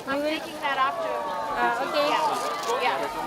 I'm taking that after. Okay. Yeah. Yeah.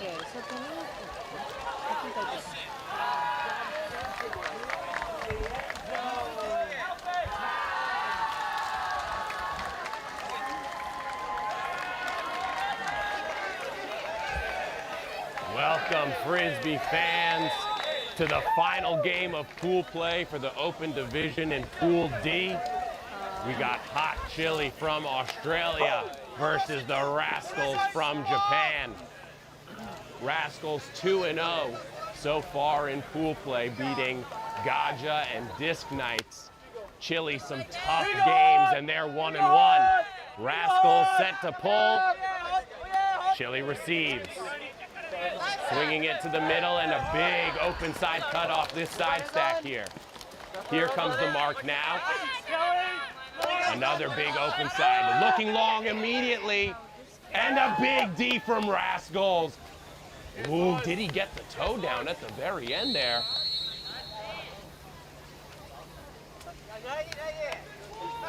Okay, so can you? I think I just. Welcome, Frisbee fans, to the final game of pool play for the Open Division in Pool D. We got Hot Chili from Australia versus the Rascals from Japan. Rascals 2-0 so far in pool play, beating Gaja and Disc Knights. Chili some tough games, and they're 1-1. Rascals set to pull. Chili receives. Swinging it to the middle, and a big open side cut off this side stack here. Here comes the mark now. Another big open side. Looking long immediately. And a big D from Rascals. Ooh, did he get the toe down at the very end there?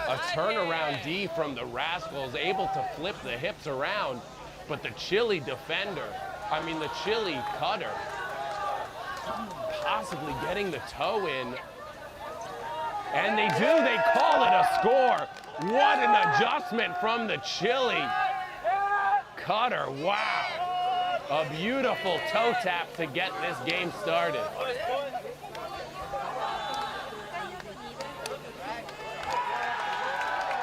A turnaround D from the Rascals, able to flip the hips around, but the Chili defender, the Chili cutter, possibly getting the toe in. And they do, they call it a score. What an adjustment from the Chili cutter, wow. A beautiful toe tap to get this game started.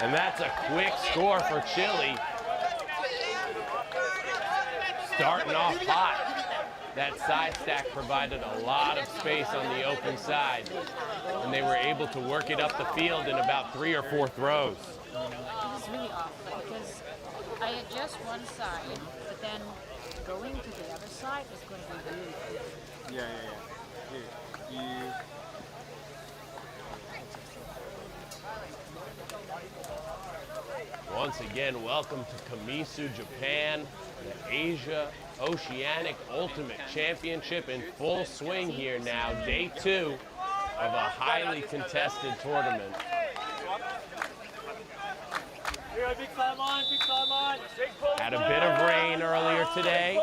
And that's a quick score for Chili. Starting off hot. That side stack provided a lot of space on the open side, and they were able to work it up the field in about 3 or 4 throws. This is really awful because I adjust one side, but then going to the other side is going to be really quick. Yeah. Here, Once again, welcome to Kamisu, Japan, the Asia Oceanic Ultimate Championship in full swing here now, day 2 of a highly contested tournament. Had a bit of rain earlier today,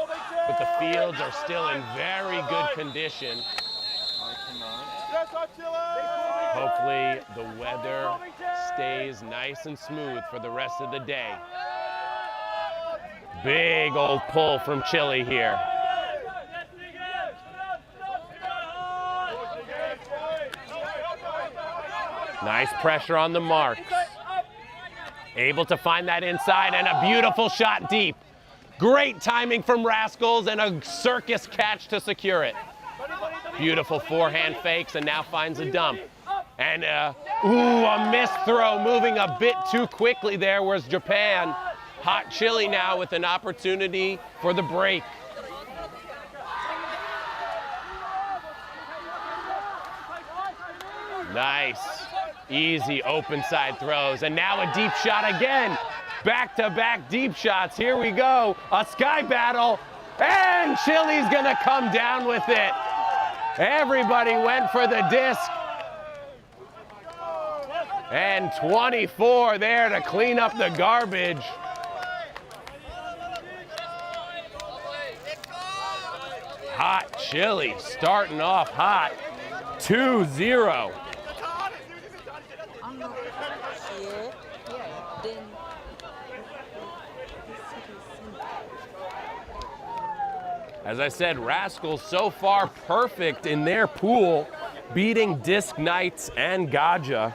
but the fields are still in very good condition. Hopefully the weather stays nice and smooth for the rest of the day. Big old pull from Chili here. Nice pressure on the marks. Able to find that inside, and a beautiful shot deep. Great timing from Rascals, and a circus catch to secure it. Beautiful forehand fakes, and now finds a dump. And a missed throw, moving a bit too quickly there was Japan. Hot Chili now with an opportunity for the break. Nice, easy open side throws, and now a deep shot again. Back-to-back deep shots, here we go. A sky battle, and Chili's gonna come down with it. Everybody went for the disc. And 24 there to clean up the garbage. Hot Chili starting off hot, 2-0. As I said, Rascals so far perfect in their pool, beating Disc Knights and Gaja.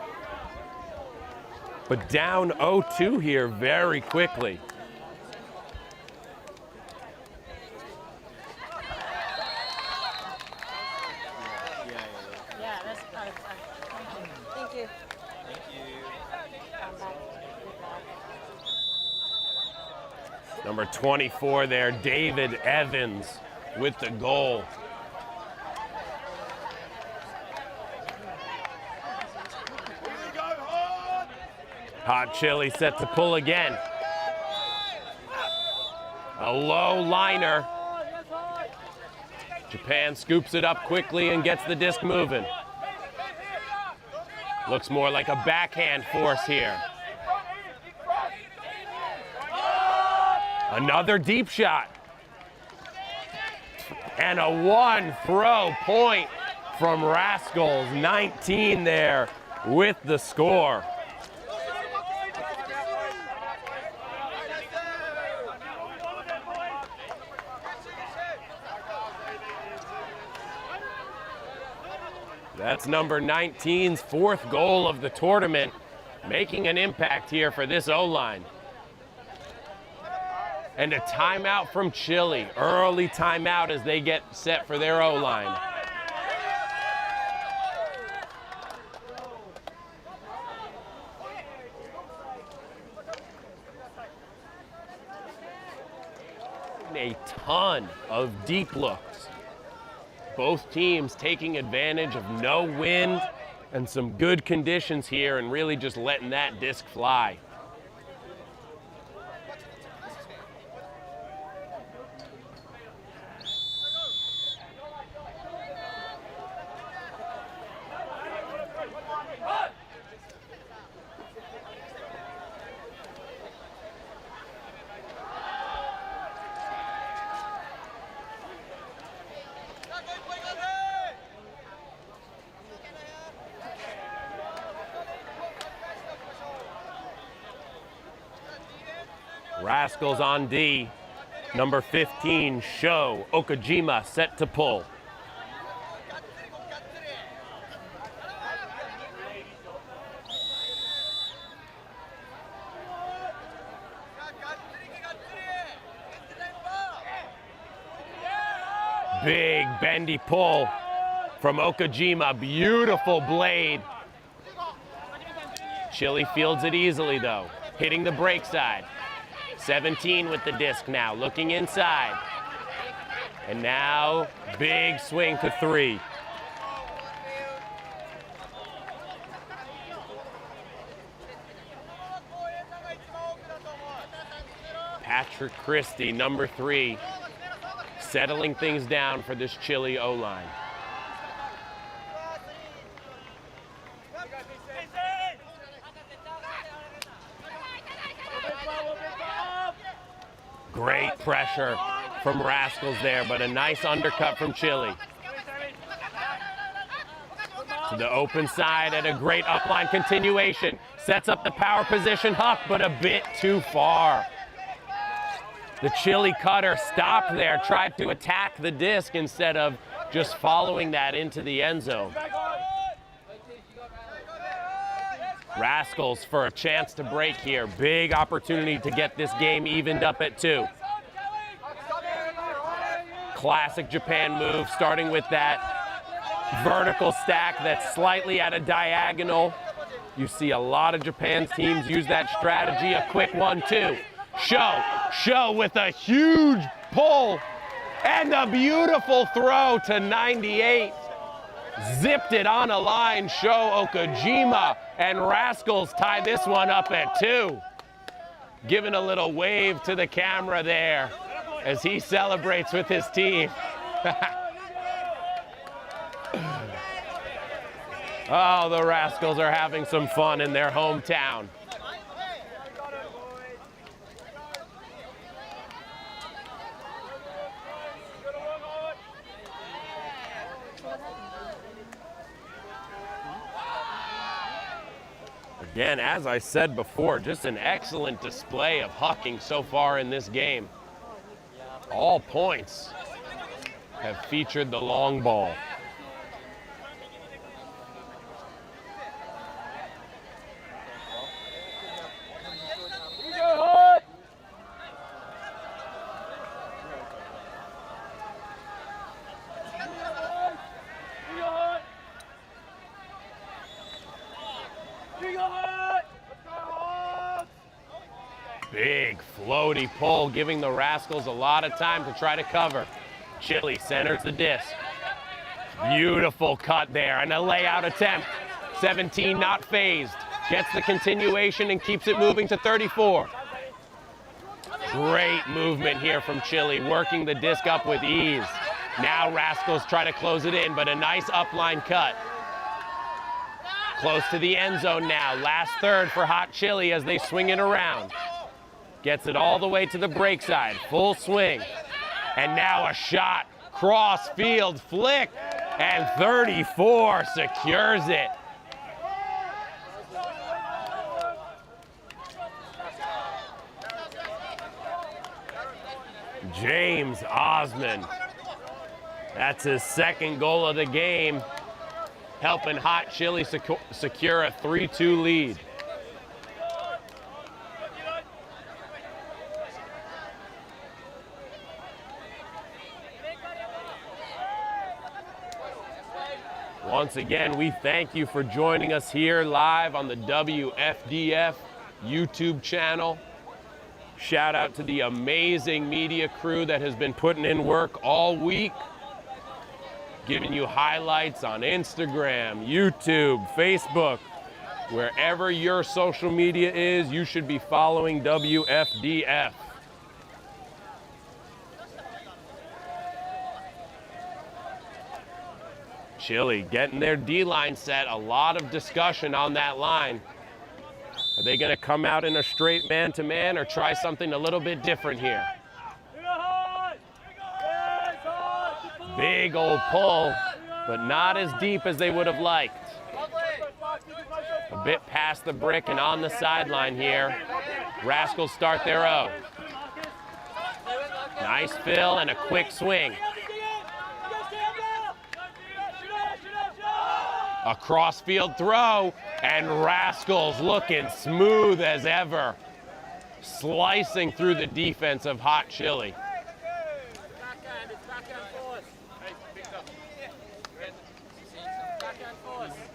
But down 0-2 here very quickly. Yeah, that's Thank you. Number 24 there, David Evans with the goal. Hot Chili set to pull again. A low liner. Japan scoops it up quickly and gets the disc moving. Looks more like a backhand force here. Another deep shot. And a one throw point from Rascals, 19 there with the score. That's number 19's fourth goal of the tournament, making an impact here for this O-line. And a timeout from Chile, early timeout as they get set for their O-line. A ton of deep looks. Both teams taking advantage of no wind and some good conditions here and really just letting that disc fly. Rascals on D. Number 15, Sho Okajima, set to pull. Big bendy pull from Okajima. Beautiful blade. Chile fields it easily though, hitting the break side. 17 with the disc now, looking inside. And now, big swing to three. Patrick Christie, number 3, settling things down for this Chile O-line. Great pressure from Rascals there, but a nice undercut from Chile. To the open side and a great upline continuation. Sets up the power position, Huck, but a bit too far. The Chile cutter stopped there, tried to attack the disc instead of just following that into the end zone. Rascals for a chance to break here. Big opportunity to get this game evened up at 2. Classic Japan move, starting with that vertical stack that's slightly at a diagonal. You see a lot of Japan's teams use that strategy. A quick 1-2. Sho with a huge pull and a beautiful throw to 98. Zipped it on a line, Sho Okajima, and Rascals tie this one up at 2. Giving a little wave to the camera there as he celebrates with his team. Oh, the Rascals are having some fun in their hometown. Again, as I said before, just an excellent display of hucking so far in this game. All points have featured the long ball. Big floaty pull, giving the Rascals a lot of time to try to cover. Chile centers the disc. Beautiful cut there and a layout attempt. 17 not phased. Gets the continuation and keeps it moving to 34. Great movement here from Chile, working the disc up with ease. Now Rascals try to close it in, but a nice upline cut. Close to the end zone now. Last third for Hot Chili as they swing it around. Gets it all the way to the break side. Full swing. And now a shot cross field flick, and 34 secures it. James Osmond. That's his second goal of the game, helping Hot Chili secure a 3-2 lead. Once again, we thank you for joining us here live on the WFDF YouTube channel. Shout out to the amazing media crew that has been putting in work all week, giving you highlights on Instagram, YouTube, Facebook. Wherever your social media is, you should be following WFDF. Chile getting their D-line set. A lot of discussion on that line. Are they going to come out in a straight man-to-man or try something a little bit different here? Big old pull, but not as deep as they would have liked. A bit past the brick and on the sideline here. Rascals start their own. Nice fill and a quick swing. A cross-field throw, and Rascals looking smooth as ever, slicing through the defense of Hot Chili.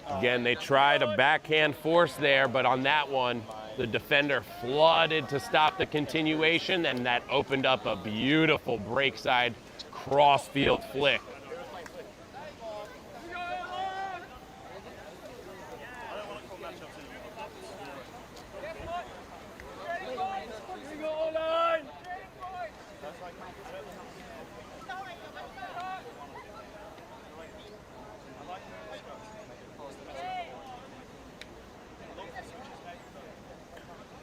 Again, they tried a backhand force there, but on that one, the defender flooded to stop the continuation, and that opened up a beautiful breakside cross-field flick.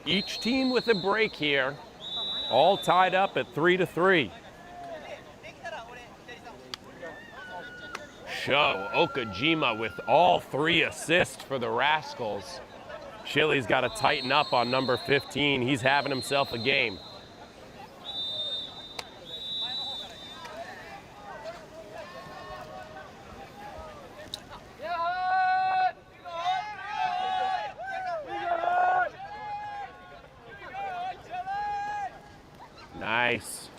Each team with a break here, all tied up at 3-3. Sho Okajima with all 3 assists for the Rascals. Chile's got to tighten up on number 15. He's having himself a game. Nice.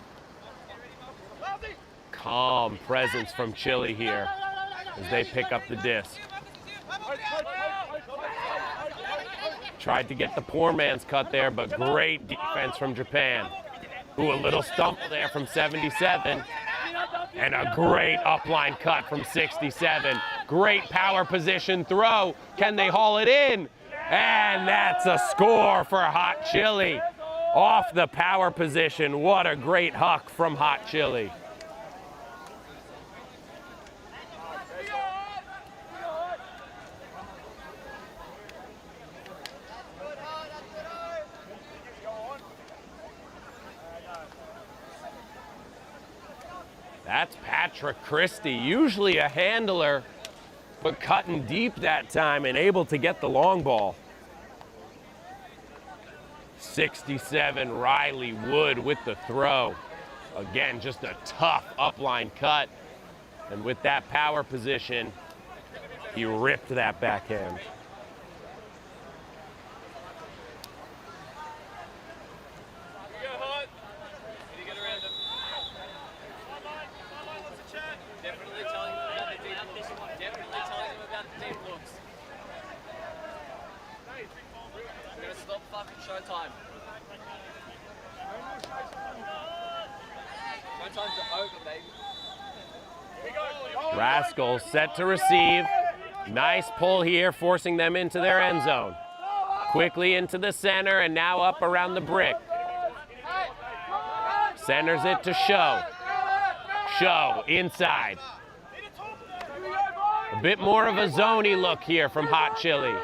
Calm presence from Chile here as they pick up the disc. Tried to get the poor man's cut there, but great defense from Japan. Ooh, a little stumble there from 77. And a great upline cut from 67. Great power position throw. Can they haul it in? And that's a score for Hot Chili. Off the power position. What a great huck from Hot Chili. That's Patrick Christie, usually a handler, but cutting deep that time and able to get the long ball. 67, Riley Wood with the throw. Again, just a tough upline cut. And with that power position, he ripped that backhand. Showtime. Showtime's over, baby. Rascals set to receive. Nice pull here, forcing them into their end zone. Quickly into the center and now up around the brick. Centers it to Sho. Sho inside. A bit more of a zony look here from Hot Chili.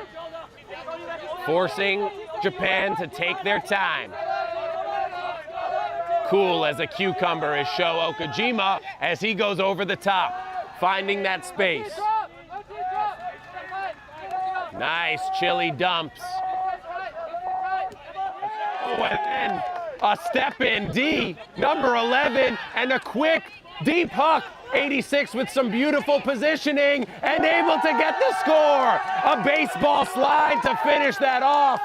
Forcing Japan to take their time. cool as a cucumber is Sho Okajima as he goes over the top, finding that space. Nice chili dumps. Oh, and then a step in D, number 11, and a quick deep hook. 86 with some beautiful positioning and able to get the score. A baseball slide to finish that off.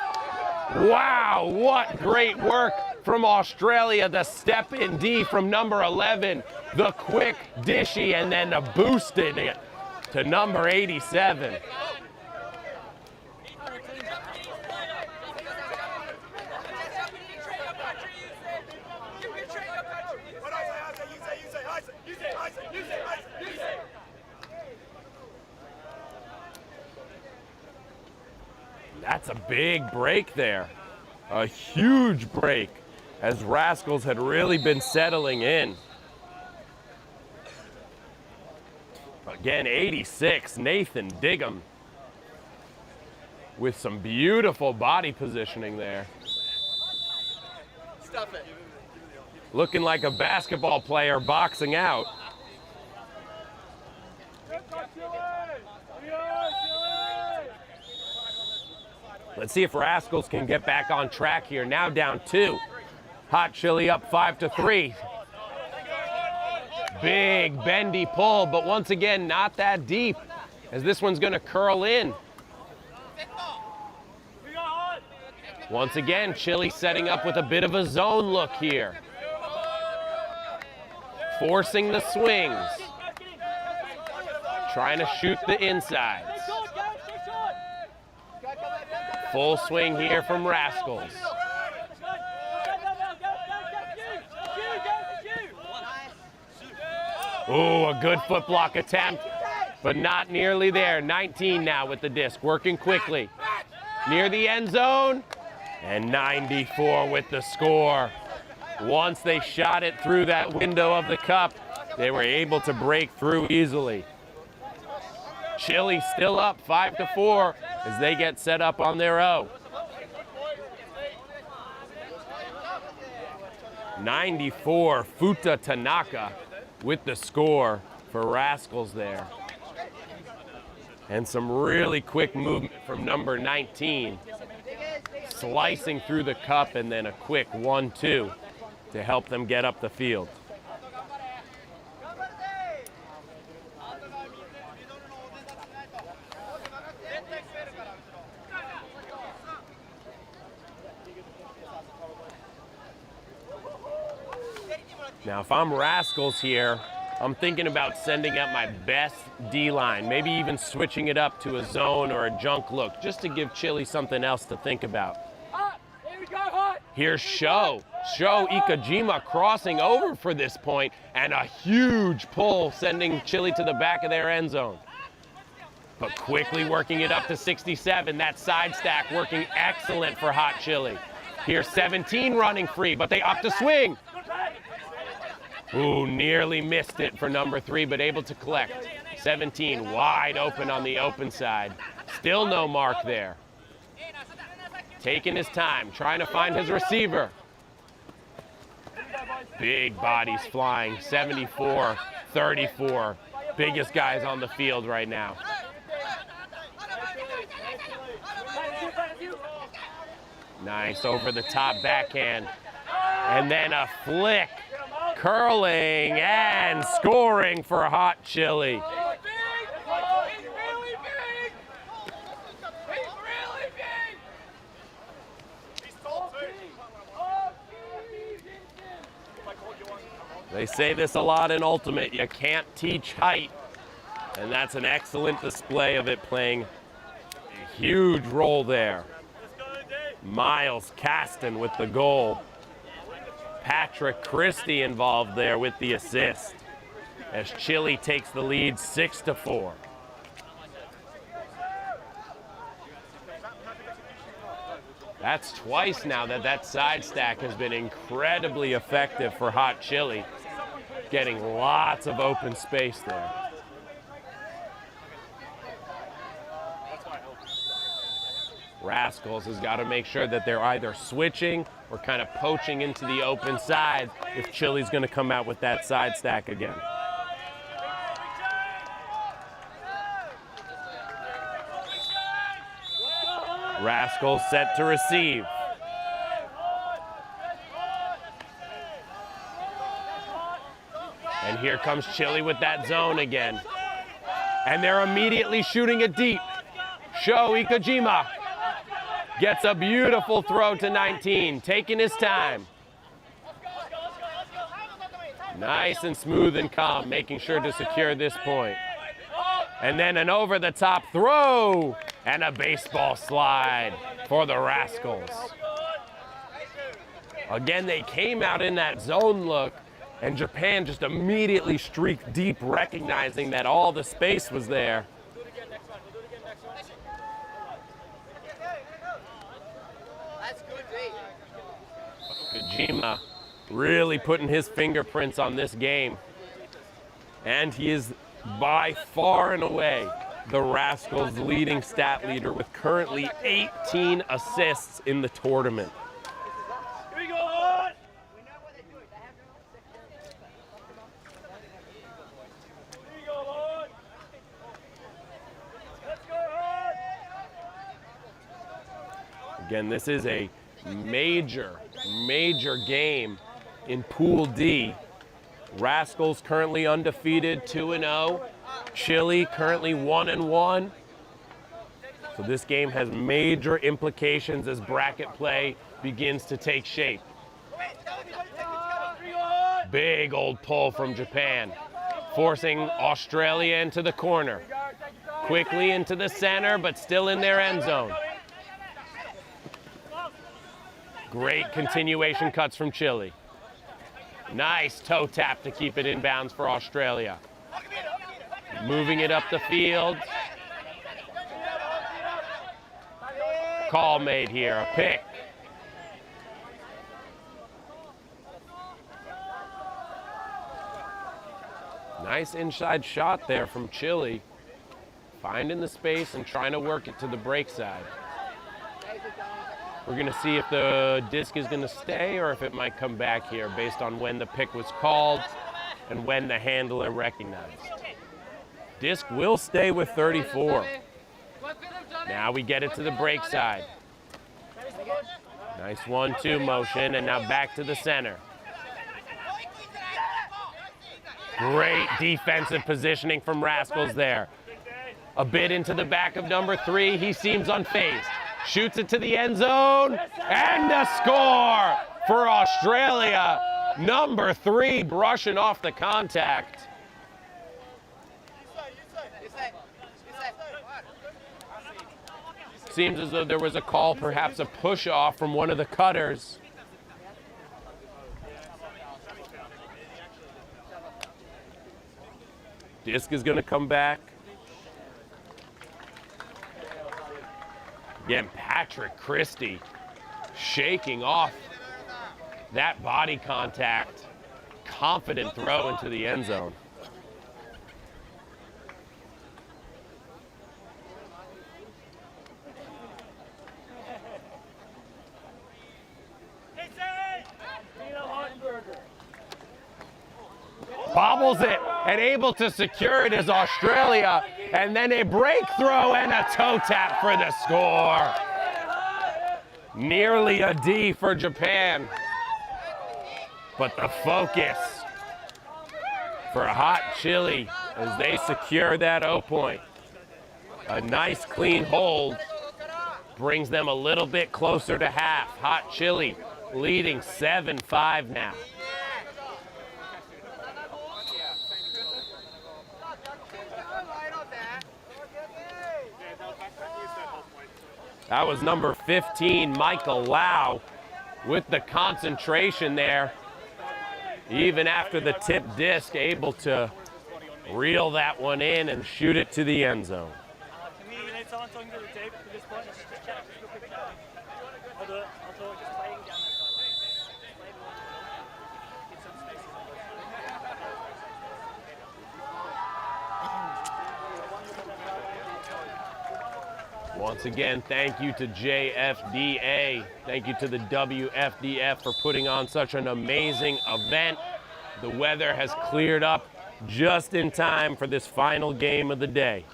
Wow, what great work from Australia. The step in D from number 11, the quick dishy, and then the boosted it to number 87. That's a big break there. A huge break as Rascals had really been settling in. Again, 86, Nathan Diggum with some beautiful body positioning there. Stuff it. Looking like a basketball player boxing out. Let's see if Rascals can get back on track here. Now down 2. Hot Chili up 5-3. Big bendy pull, but once again, not that deep, as this one's gonna curl in. Once again, Chili setting up with a bit of a zone look here. Forcing the swings. Trying to shoot the insides. Full swing here from Rascals. Ooh, a good foot block attempt, but not nearly there. 19 now with the disc, working quickly. Near the end zone, and 94 with the score. Once they shot it through that window of the cup, they were able to break through easily. Chile still up 5-4 as they get set up on their O. 94, Futa Tanaka with the score for Rascals there. And some really quick movement from number 19. Slicing through the cup and then a quick 1-2 to help them get up the field. Now, if I'm Rascals here, I'm thinking about sending out my best D-line, maybe even switching it up to a zone or a junk look, just to give Chile something else to think about. Here's Sho Ikejima crossing over for this point, and a huge pull sending Chile to the back of their end zone. But quickly working it up to 67, that side stack working excellent for Hot Chili. Here's 17 running free, but they opt to swing. Ooh, nearly missed it for number 3, but able to collect. 17 wide open on the open side. Still no mark there. Taking his time, trying to find his receiver. Big bodies flying, 74, 34. Biggest guys on the field right now. Nice over the top backhand. And then a flick. Curling and scoring for Hot Chili. They say this a lot in Ultimate, you can't teach height. And that's an excellent display of it, playing a huge role there. Miles Caston with the goal. Patrick Christie involved there with the assist as Chile takes the lead 6-4. That's twice now that side stack has been incredibly effective for Hot Chili, getting lots of open space there. Rascals has got to make sure that they're either switching or kind of poaching into the open side if Chile's going to come out with that side stack again. Rascals set to receive. And here comes Chile with that zone again. And they're immediately shooting it deep. Sho Ikojima gets a beautiful throw to 19, taking his time. Nice and smooth and calm, making sure to secure this point. And then an over-the-top throw and a baseball slide for the Rascals. Again, they came out in that zone look, and Japan just immediately streaked deep, recognizing that all the space was there. Kojima really putting his fingerprints on this game. And he is by far and away the Rascals' leading stat leader with currently 18 assists in the tournament. Here we go, on. Here we go, on. Let's go, on. Again, this is a major game in Pool D. Rascals currently undefeated, 2-0. Chile currently 1-1. So this game has major implications as bracket play begins to take shape. Big old pull from Japan, forcing Australia into the corner. Quickly into the center, but still in their end zone. Great continuation cuts from Chile. Nice toe tap to keep it in bounds for Australia. Moving it up the field. Call made here, a pick. Nice inside shot there from Chile. Finding the space and trying to work it to the break side. We're gonna see if the disc is gonna stay or if it might come back here based on when the pick was called and when the handler recognized. Disc will stay with 34. Now we get it to the break side. Nice 1-2 motion, and now back to the center. Great defensive positioning from Rascals there. A bit into the back of number 3, he seems unfazed. Shoots it to the end zone, and a score for Australia. Number 3 brushing off the contact. Seems as though there was a call, perhaps a push off from one of the cutters. Disc is gonna come back. Again, Patrick Christie shaking off that body contact. Confident throw into the end zone. Bobbles it and able to secure it is Australia, and then a breakthrough and a toe tap for the score. Nearly a D for Japan, but the focus for Hot Chile as they secure that O point. A nice clean hold brings them a little bit closer to half. Hot Chile leading 7-5 now. That was number 15, Michael Lau, with the concentration there. Even after the tip disc, able to reel that one in and shoot it to the end zone. Can we let someone talking to the tape at this point? Just chat, just a quick chat. I'll do it. I'll talk, just playing down that side. Get some spaces on both sides. Once again, thank you to JFDA. Thank you to the WFDF for putting on such an amazing event. The weather has cleared up just in time for this final game of the day.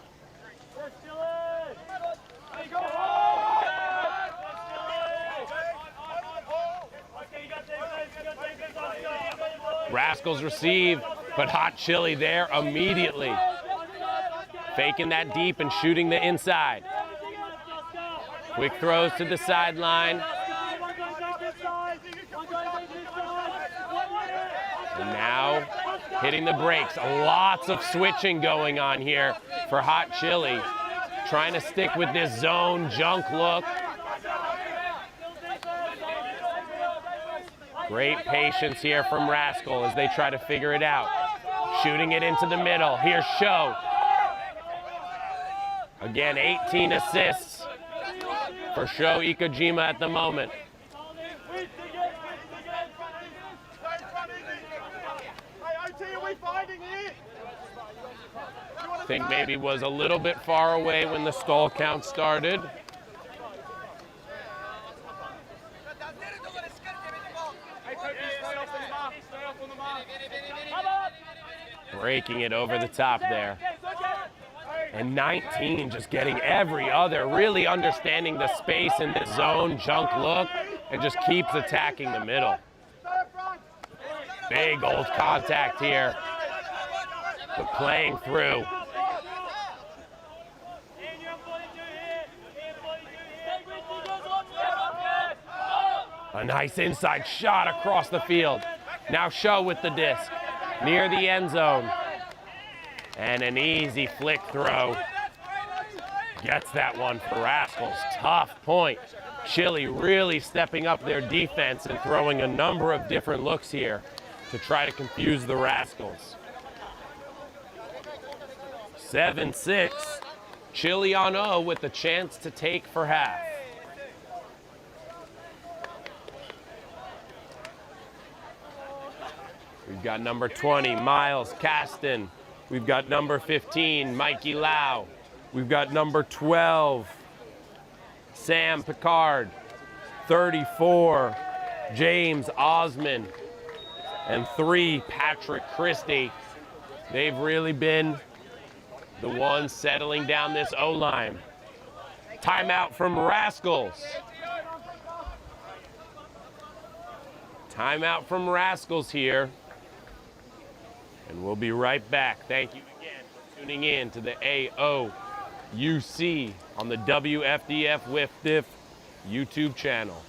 Rascals receive, but Hot Chili there immediately. Faking that deep and shooting the inside. Quick throws to the sideline. And now hitting the brakes. Lots of switching going on here for Hot Chili. Trying to stick with this zone junk look. Great patience here from Rascal as they try to figure it out. Shooting it into the middle. Here's Sho. Again, 18 assists for Sho Ikojima at the moment. I think maybe was a little bit far away when the stall count started. Breaking it over the top there. And 19 just getting every other, really understanding the space in this zone junk look and just keeps attacking the middle. Big old contact here, but playing through. A nice inside shot across the field. Now Sho with the disc, near the end zone. And an easy flick throw. Gets that one for Rascals. Tough point. Chili really stepping up their defense and throwing a number of different looks here to try to confuse the Rascals. 7-6. Chili on O with a chance to take for half. We've got number 20, Miles Caston. We've got number 15, Mikey Lau. We've got number 12, Sam Picard. 34, James Osman. And 3, Patrick Christie. They've really been the ones settling down this O-line. Timeout from Rascals. Timeout from Rascals here. And we'll be right back. Thank you again for tuning in to the AOUC on the WFDF WFDF YouTube channel.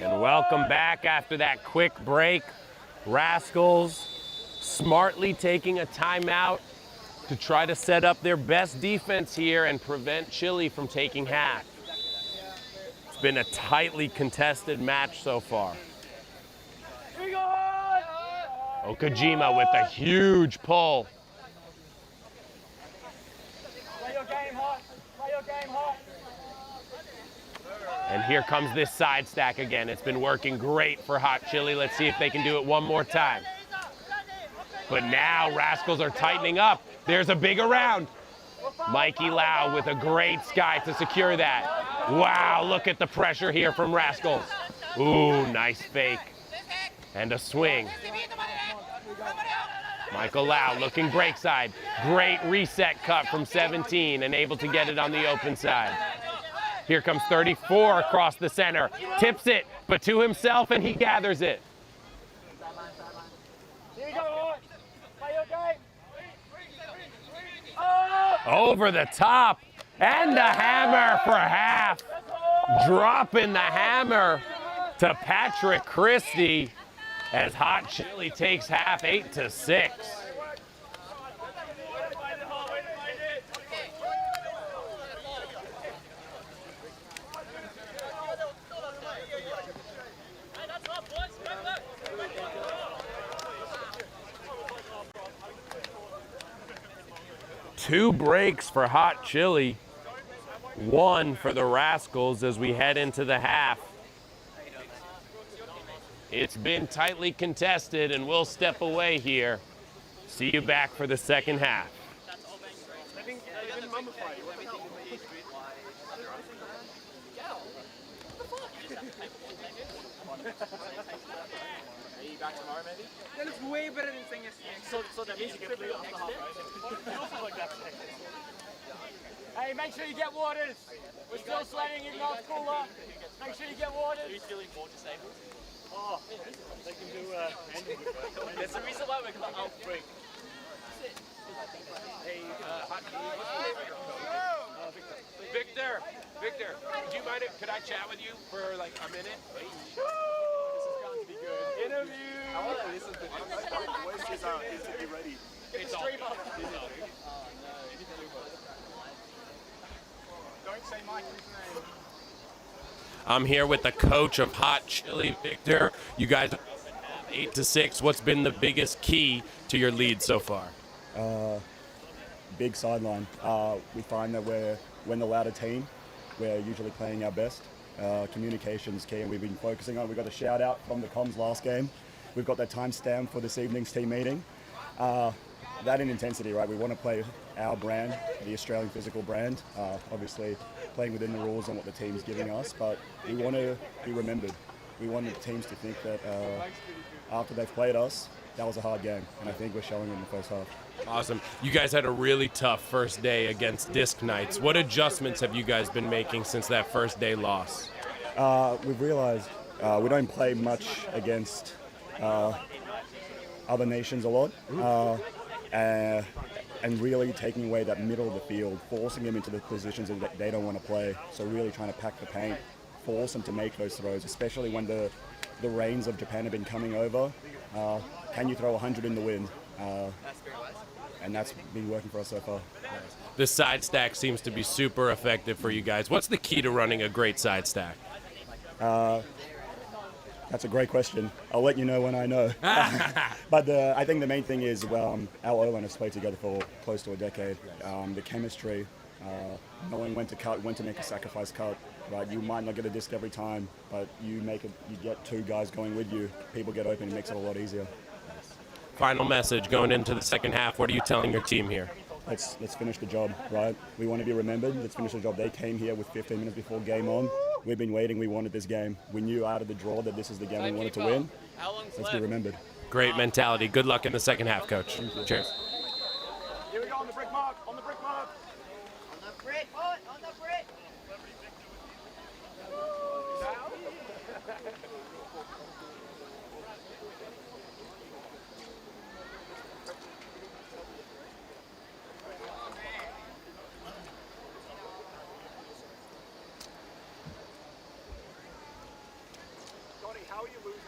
And welcome back after that quick break. Rascals smartly taking a timeout to try to set up their best defense here and prevent Chili from taking half. It's been a tightly contested match so far. Okajima with a huge pull. Play your game hot. Play your game hot. And here comes this side stack again. It's been working great for Hot Chili. Let's see if they can do it one more time. But now Rascals are tightening up. There's a big around. Mikey Lau with a great sky to secure that. Wow, look at the pressure here from Rascals. Ooh, nice fake. And a swing. Michael Lau looking break side. Great reset cut from 17 and able to get it on the open side. Here comes 34 across the center. Tips it, but to himself, and he gathers it. Here you go, play your game. Over the top, and the hammer for half. Dropping the hammer to Patrick Christie as Hot Chili takes half 8-6. Two breaks for Hot Chili, one for the Rascals as we head into the half. It's been tightly contested, and we'll step away here. See you back for the second half. Are you back tomorrow, maybe? That looks way better than saying yesterday. So that means you can play after half, right? Hey, make sure you get waters. We're still sweating even though it's cooler. Make sure you get waters. Are you feeling more disabled? Oh, they can do There's a reason why we're going to outbreak. Hey, Victor, do you mind could I chat with you for like a minute? This is going to be good. Interview. I want to listen to this. Where's his interview ready? It's streamer. Don't say Mike's name. I'm here with the coach of Hot Chili, Victor. You guys are 8-6. What's been the biggest key to your lead so far? Big sideline. We find that when the louder team, we're usually playing our best. Communication's key, and we've been focusing on. We got a shout out from the comms last game. We've got that timestamp for this evening's team meeting. That in intensity, right? We want to play our brand, the Australian physical brand. Obviously, playing within the rules and what the team's giving us, but we want to be remembered. We want the teams to think that after they've played us, that was a hard game, and I think we're showing it in the first half. Awesome. You guys had a really tough first day against Disc Knights. What adjustments have you guys been making since that first day loss? We've realized we don't play much against other nations a lot, and really taking away that middle of the field, forcing them into the positions that they don't want to play. So really trying to pack the paint, force them to make those throws, especially when the rains of Japan have been coming over. Can you throw 100 in the wind? And that's been working for us so far. The side stack seems to be super effective for you guys. What's the key to running a great side stack? That's a great question. I'll let you know when I know. But I think the main thing is our O-line has played together for close to a decade. The chemistry, knowing when to cut, when to make a sacrifice cut. Right, you might not get a disc every time, but you get two guys going with you. People get open. It makes it a lot easier. Final message going into the second half. What are you telling your team here? Let's finish the job, right? We want to be remembered. Let's finish the job. They came here with 15 minutes before game on. We've been waiting. We wanted this game. We knew out of the draw that this is the game we wanted to win. Let's be remembered. Great mentality. Good luck in the second half, Coach. Cheers. Here we go on the brick mark. On the brick mark. On the Brit, on the Brit. How are you losing?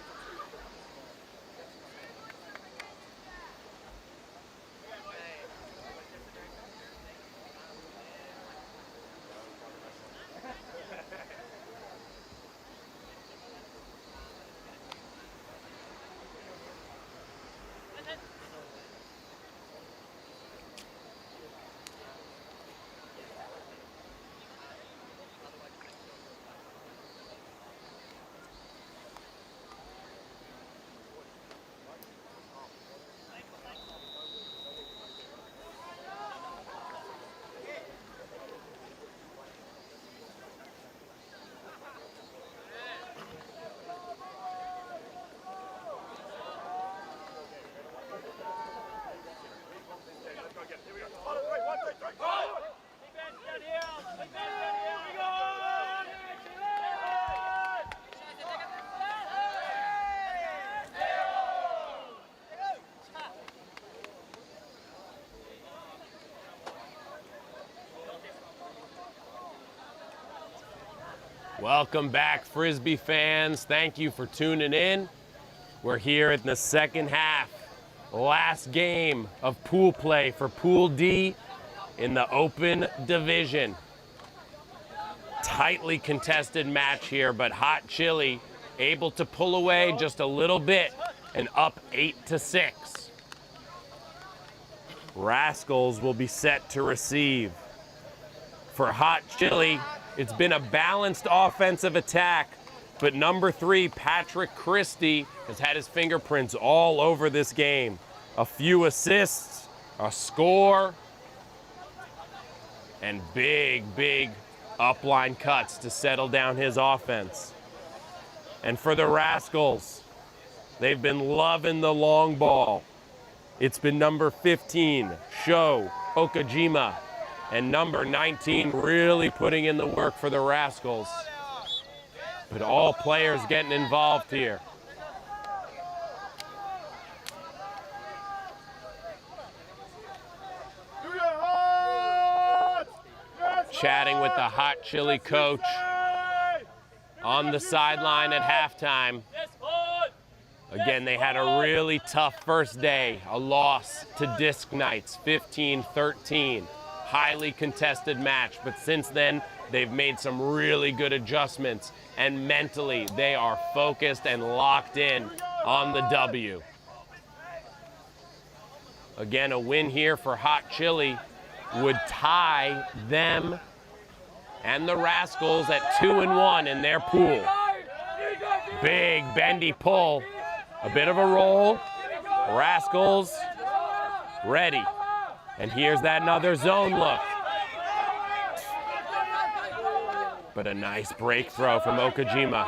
Welcome back, Frisbee fans. Thank you for tuning in. We're here in the second half. Last game of pool play for Pool D in the Open Division. Tightly contested match here, but Hot Chili able to pull away just a little bit and up 8-6. Rascals will be set to receive. For Hot Chili, it's been a balanced offensive attack, but number 3, Patrick Christie, has had his fingerprints all over this game. A few assists, a score, and big upline cuts to settle down his offense. And for the Rascals, they've been loving the long ball. It's been number 15, Sho Okajima, and number 19 really putting in the work for the Rascals. But all players getting involved here. Chatting with the Hot Chili coach on the sideline at halftime. Again, they had a really tough first day, a loss to Disc Knights, 15-13. Highly contested match, but since then, they've made some really good adjustments, and mentally, they are focused and locked in on the W. Again, a win here for Hot Chili would tie them and the Rascals at 2-1 in their pool. Big bendy pull, a bit of a roll. Rascals ready. And here's that another zone look. But a nice break throw from Okajima.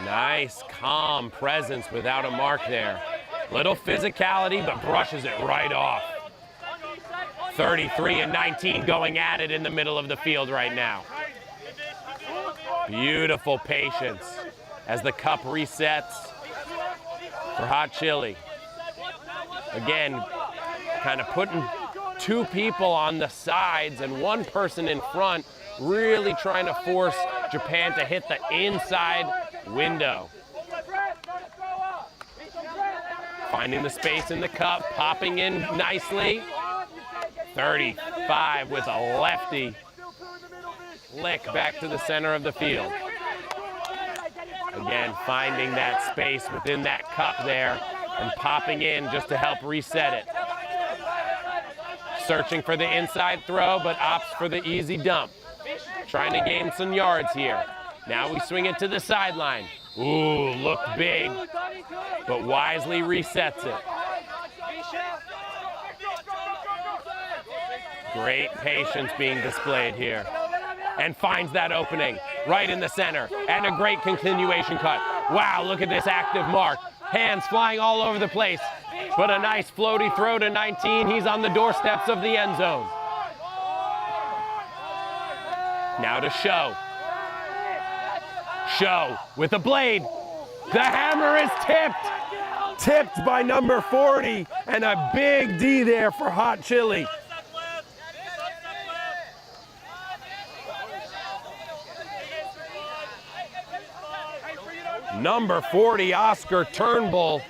Nice, calm presence without a mark there. Little physicality, but brushes it right off. 33-19 going at it in the middle of the field right now. Beautiful patience as the cup resets for Hot Chili. Again, kind of putting 2 people on the sides and 1 person in front, really trying to force Japan to hit the inside window. Finding the space in the cup, popping in nicely. 35 with a lefty flick back to the center of the field. Again, finding that space within that cup there and popping in just to help reset it. Searching for the inside throw, but opts for the easy dump. Trying to gain some yards here. Now we swing it to the sideline. Ooh, looked big, but wisely resets it. Great patience being displayed here. And finds that opening right in the center. And a great continuation cut. Wow, look at this active mark. Hands flying all over the place. But a nice floaty throw to 19. He's on the doorsteps of the end zone. Now to Sho. Sho with a blade. The hammer is tipped. Tipped by number 40. And a big D there for Hot Chili. Number 40, Oscar Turnbull,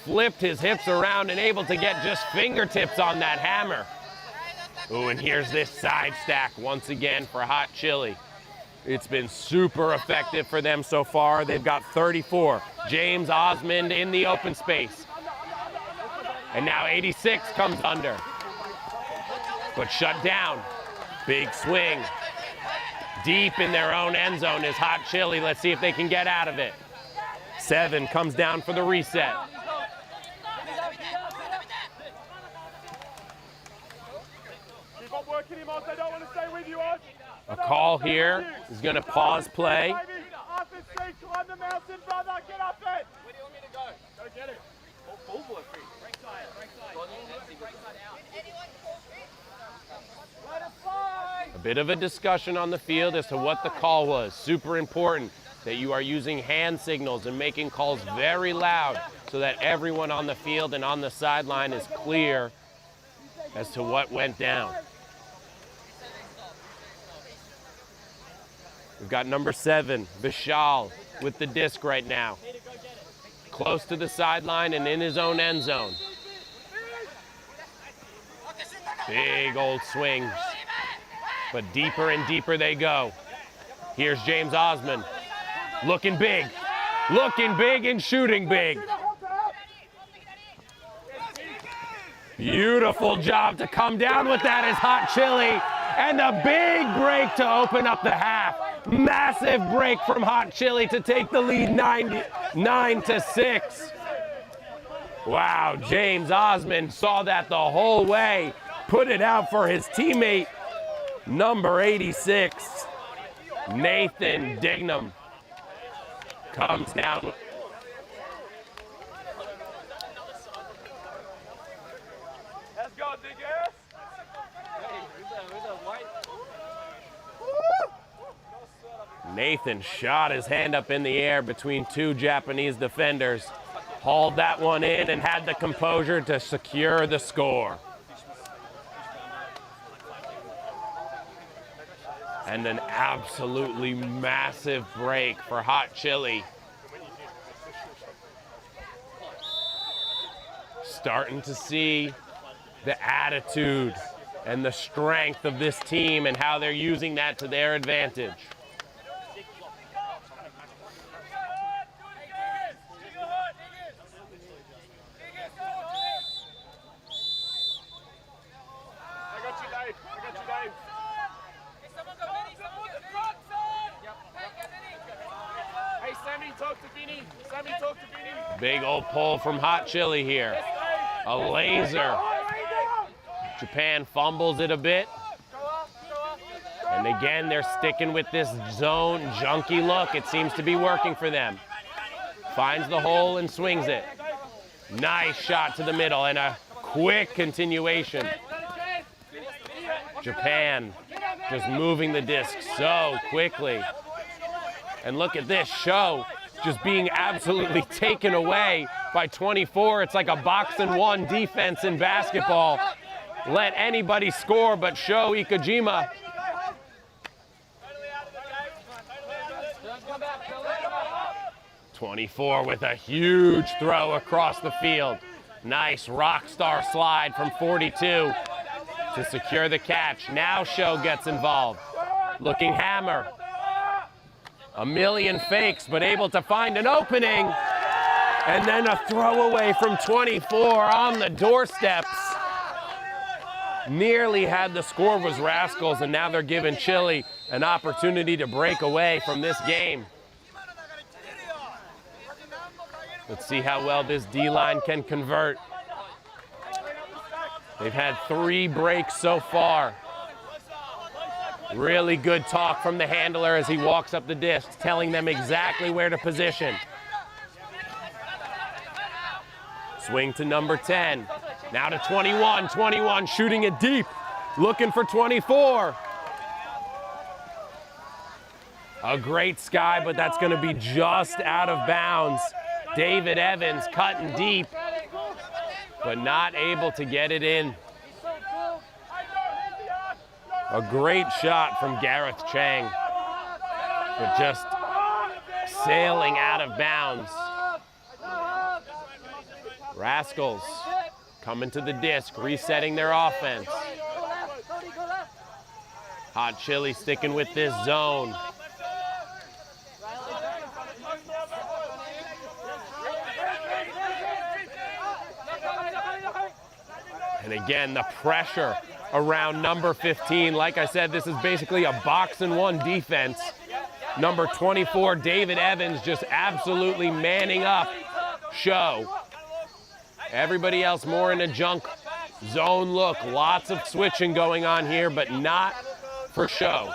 flipped his hips around and able to get just fingertips on that hammer. Ooh, and here's this side stack once again for Hot Chili. It's been super effective for them so far. They've got 34. James Osmond in the open space. And now 86 comes under. But shut down. Big swing. Deep in their own end zone is Hot Chili. Let's see if they can get out of it. 7 comes down for the reset. Keep on working him, Oz. They don't want to stay with you, Oz. A call here is going to pause play. Up and see, climb the mountain, brother. Get up it. Where do you want me to go? Go get it. Full boy free. Break side out. Let it fly. A bit of a discussion on the field as to what the call was. Super important that you are using hand signals and making calls very loud so that everyone on the field and on the sideline is clear as to what went down. We've got number 7, Vishal, with the disc right now. Close to the sideline and in his own end zone. Big old swings, but deeper and deeper they go. Here's James Osmond, looking big and shooting big. Beautiful job to come down with that is Hot Chili, and a big break to open up the half. Massive break from Hot Chili to take the lead 9-6. Wow, James Osmond saw that the whole way, put it out for his teammate, number 86, Nathan Dignam, comes down. Let's go, Diggers! Nathan shot his hand up in the air between 2 Japanese defenders, hauled that one in and had the composure to secure the score. And an absolutely massive break for Hot Chili. Starting to see the attitude and the strength of this team and how they're using that to their advantage. Big old pull from Hot Chili here. A laser. Japan fumbles it a bit. And again, they're sticking with this zone junky look. It seems to be working for them. Finds the hole and swings it. Nice shot to the middle and a quick continuation. Japan just moving the disc so quickly. And look at this show just being absolutely taken away by 24. It's like a box-and-one defense in basketball. Let anybody score but Sho Ikejima. .24 with a huge throw across the field. Nice rock star slide from 42 to secure the catch. Now Sho gets involved. Looking hammer. A million fakes, but able to find an opening. And then a throwaway from 24 on the doorsteps. Nearly had the score was Rascals, and now they're giving Chile an opportunity to break away from this game. Let's see how well this D-line can convert. They've had 3 breaks so far. Really good talk from the handler as he walks up the disc, telling them exactly where to position. Swing to number 10. Now to 21. 21 shooting it deep. Looking for 24. A great sky, but that's going to be just out of bounds. David Evans cutting deep, but not able to get it in. A great shot from Gareth Chang, but just sailing out of bounds. Rascals coming to the disc, resetting their offense. Hot Chili sticking with this zone. And again, the pressure around number 15. Like I said, this is basically a box-and-one defense. Number 24, David Evans, just absolutely manning up Sho. Everybody else more in a junk zone look. Lots of switching going on here, but not for Sho.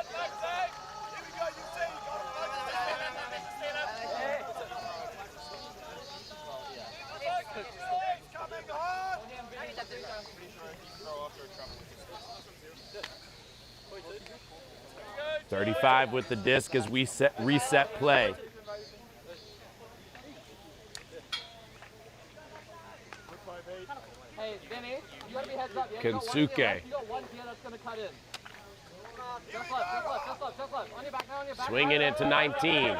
.35 with the disc as we reset play. Hey, Hey, Benny, you gotta be heads up. You got one here Kensuke. left, you got one here that's gonna cut in. Just left, just left, just left, just left. On your back now, on your back. Swinging it to 19.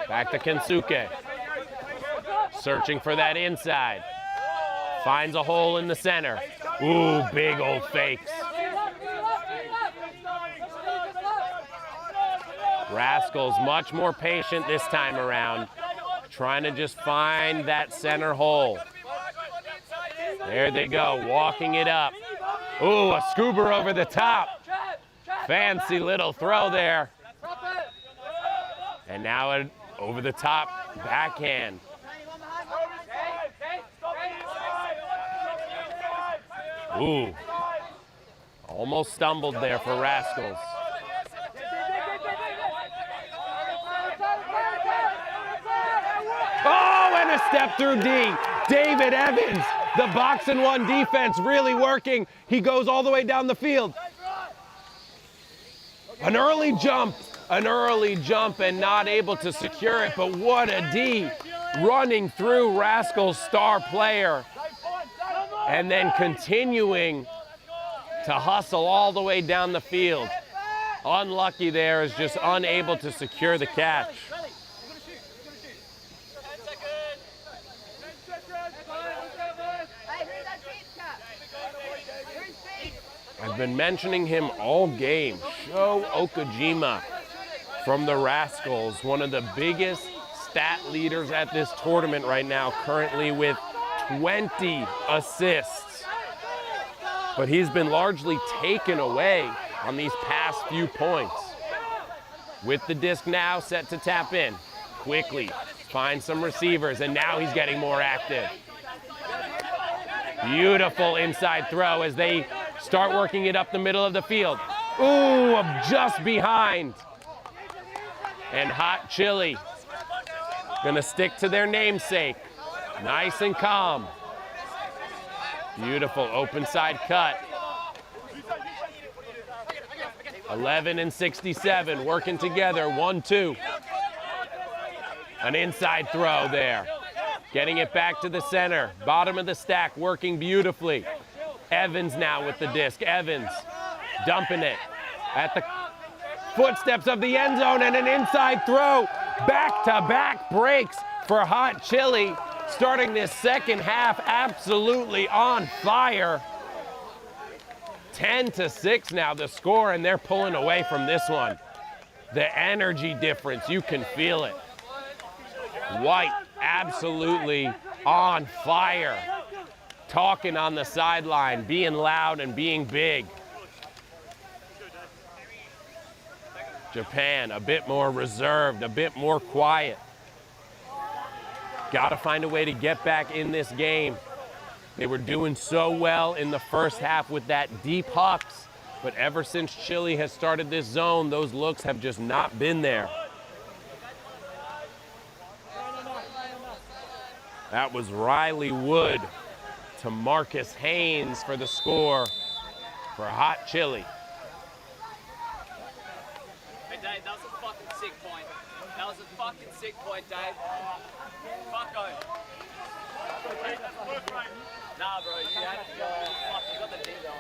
Back to Kensuke. Searching for that inside. Finds a hole in the center. Ooh, big old fakes. Rascals much more patient this time around, trying to just find that center hole. There they go, walking it up. Ooh, a scuba over the top. Fancy little throw there. And now an over the top backhand. Ooh, almost stumbled there for Rascals. Oh, and a step through D. David Evans, the box and one defense really working. He goes all the way down the field. An early jump and not able to secure it, but what a D running through Rascals' star player and then continuing to hustle all the way down the field. Unlucky there, is just unable to secure the catch. I've been mentioning him all game. Sho Okajima from the Rascals, one of the biggest stat leaders at this tournament right now, currently with 20 assists. But he's been largely taken away on these past few points. With the disc now set to tap in, quickly find some receivers, and now he's getting more active. Beautiful inside throw as they start working it up the middle of the field. Ooh, just behind. And Hot Chili gonna stick to their namesake. Nice and calm. Beautiful open side cut. 11 and 67 working together, 1-2. An inside throw there. Getting it back to the center. Bottom of the stack working beautifully. Evans now with the disc. Evans dumping it at the footsteps of the end zone, and an inside throw. Back-to-back breaks for Hot Chili. Starting this second half absolutely on fire. 10-6 now the score, and they're pulling away from this one. The energy difference, you can feel it. White absolutely on fire. Talking on the sideline, being loud and being big. Japan a bit more reserved, a bit more quiet. Got to find a way to get back in this game. They were doing so well in the first half with that deep hucks, but ever since Chile has started this zone, those looks have just not been there. That was Riley Wood to Marcus Haynes for the score for Hot Chili. Hey Dave, that was a fucking sick point. That was a fucking sick point, Dave. Fuck on. Nah, bro, you had to go. Fuck, you got the D on.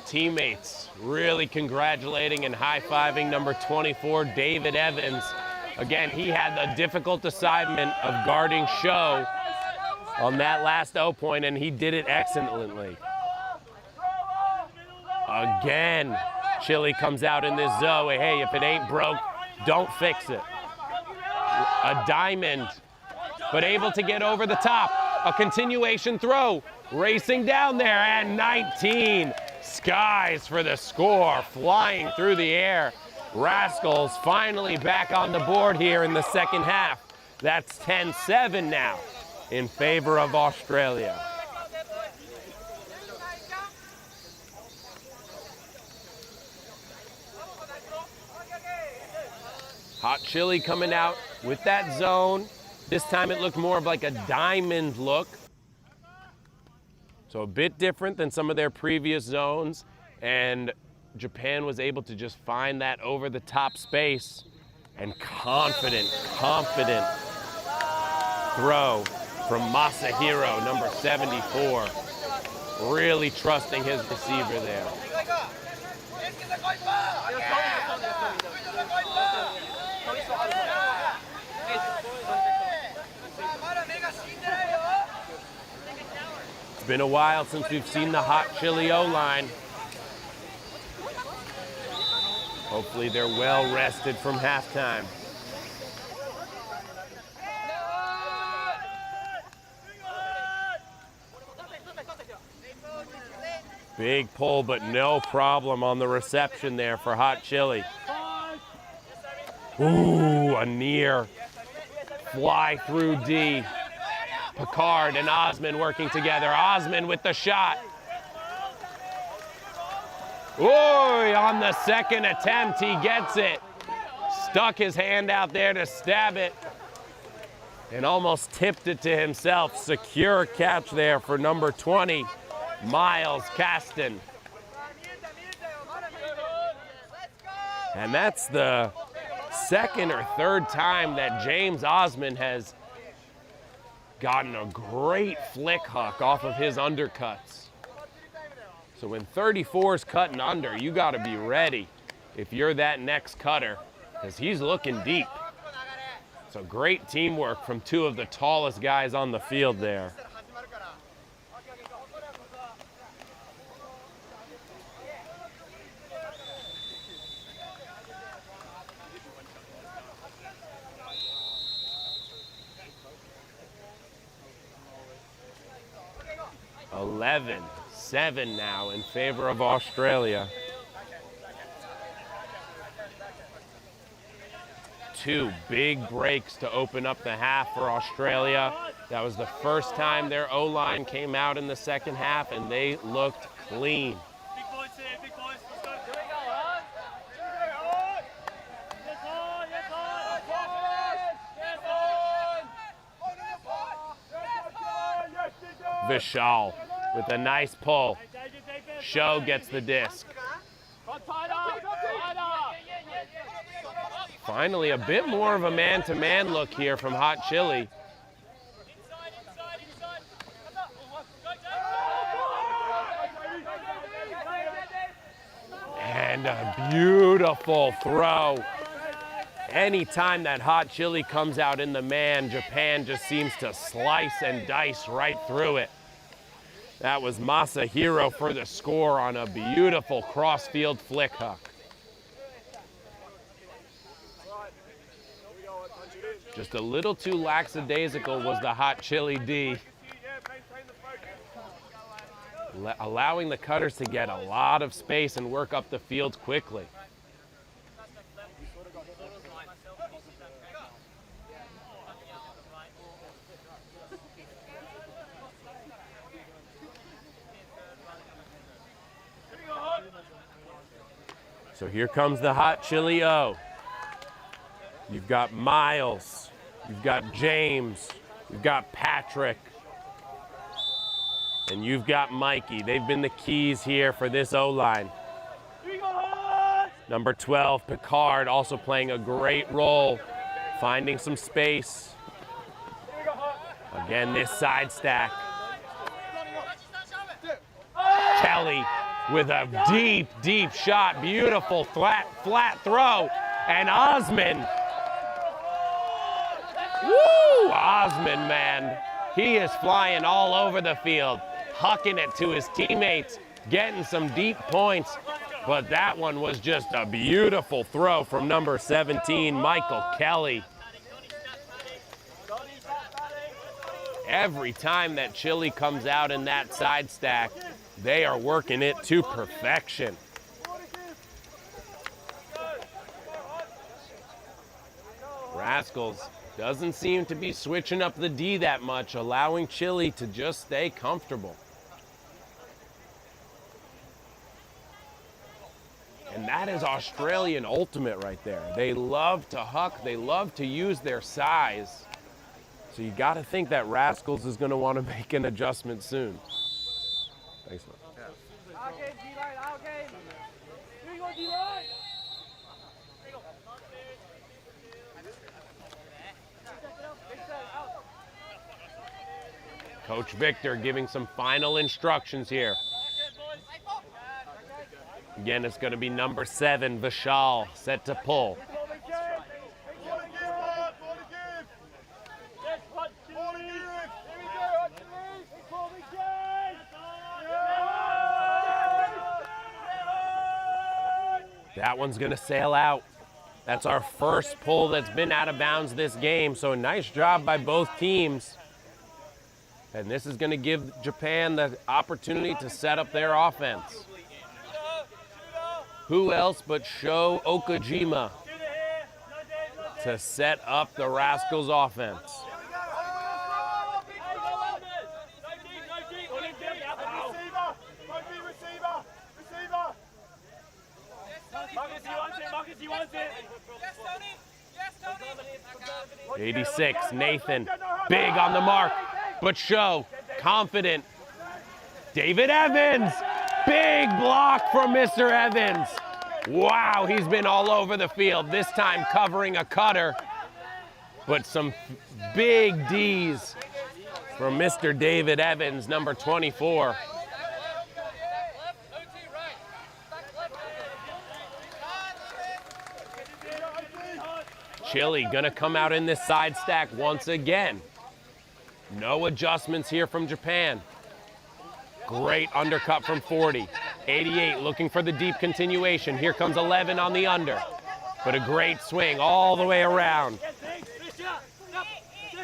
Teammates really congratulating and high-fiving number 24, David Evans. Again, he had the difficult assignment of guarding Sho on that last O point, and he did it excellently. Again, Chili comes out in this Zoe. Hey, if it ain't broke, don't fix it. A diamond, but able to get over the top. A continuation throw, racing down there, and 19. Skies for the score, flying through the air. Rascals finally back on the board here in the second half. That's 10-7 now in favor of Australia. Hot Chili coming out with that zone. This time it looked more of like a diamond look. So a bit different than some of their previous zones, and Japan was able to just find that over the top space And confident throw from Masahiro, number 74. Really trusting his receiver there. It's been a while since we've seen the hot chili O-line. Hopefully they're well rested from halftime. Big pull, but no problem on the reception there for hot chili. Ooh, a near fly through D. Picard and Osman working together. Osman with the shot. Ooh, on the second attempt, he gets it. Stuck his hand out there to stab it and almost tipped it to himself. Secure catch there for number 20, Miles Caston. And that's the second or third time that James Osman has gotten a great flick hook off of his undercuts. So when 34's cutting under, you got to be ready if you're that next cutter, because he's looking deep. So great teamwork from two of the tallest guys on the field there. Eleven. 7 now in favor of Australia. 2 big breaks to open up the half for Australia. That was the first time their O-line came out in the second half, and they looked clean. Big boys here, big boys. Let's go. Vishal with a nice pull. Show gets the disc. Finally, a bit more of a man-to-man look here from Hot Chili. And a beautiful throw. Anytime that Hot Chili comes out in the man, Japan just seems to slice and dice right through it. That was Masahiro for the score on a beautiful cross-field flick hook. Just a little too lackadaisical was the Hot Chili D. Allowing the cutters to get a lot of space and work up the field quickly. So here comes the Hot Chili O. You've got Miles, you've got James, you've got Patrick, and you've got Mikey. They've been the keys here for this O-line. Number 12, Picard, also playing a great role, finding some space. Again, this side stack. Kelly with a deep, deep shot. Beautiful flat throw. And Osman. Woo! Osman, man. He is flying all over the field, hucking it to his teammates, getting some deep points. But that one was just a beautiful throw from number 17, Michael Kelly. Every time that Chili comes out in that side stack, they are working it to perfection. Rascals doesn't seem to be switching up the D that much, allowing Chili to just stay comfortable. And that is Australian ultimate right there. They love to huck, they love to use their size. So you got to think that Rascals is going to want to make an adjustment soon. Thanks, man. Coach Victor giving some final instructions here. Again, it's going to be number 7, Vishal, set to pull. That one's going to sail out. That's our first pull that's been out of bounds this game, so a nice job by both teams. And this is going to give Japan the opportunity to set up their offense. Who else but Sho Okajima to set up the Rascals offense? Marcus, he wants it. Yes, Tony. Yes, Tony. 86, Nathan, big on the mark, but Sho, confident. David Evans, big block from Mr. Evans. Wow, he's been all over the field, this time covering a cutter, but some big D's from Mr. David Evans, number 24. Chile gonna come out in this side stack once again. No adjustments here from Japan. Great undercut from 40. 88 looking for the deep continuation. Here comes 11 on the under. But a great swing all the way around.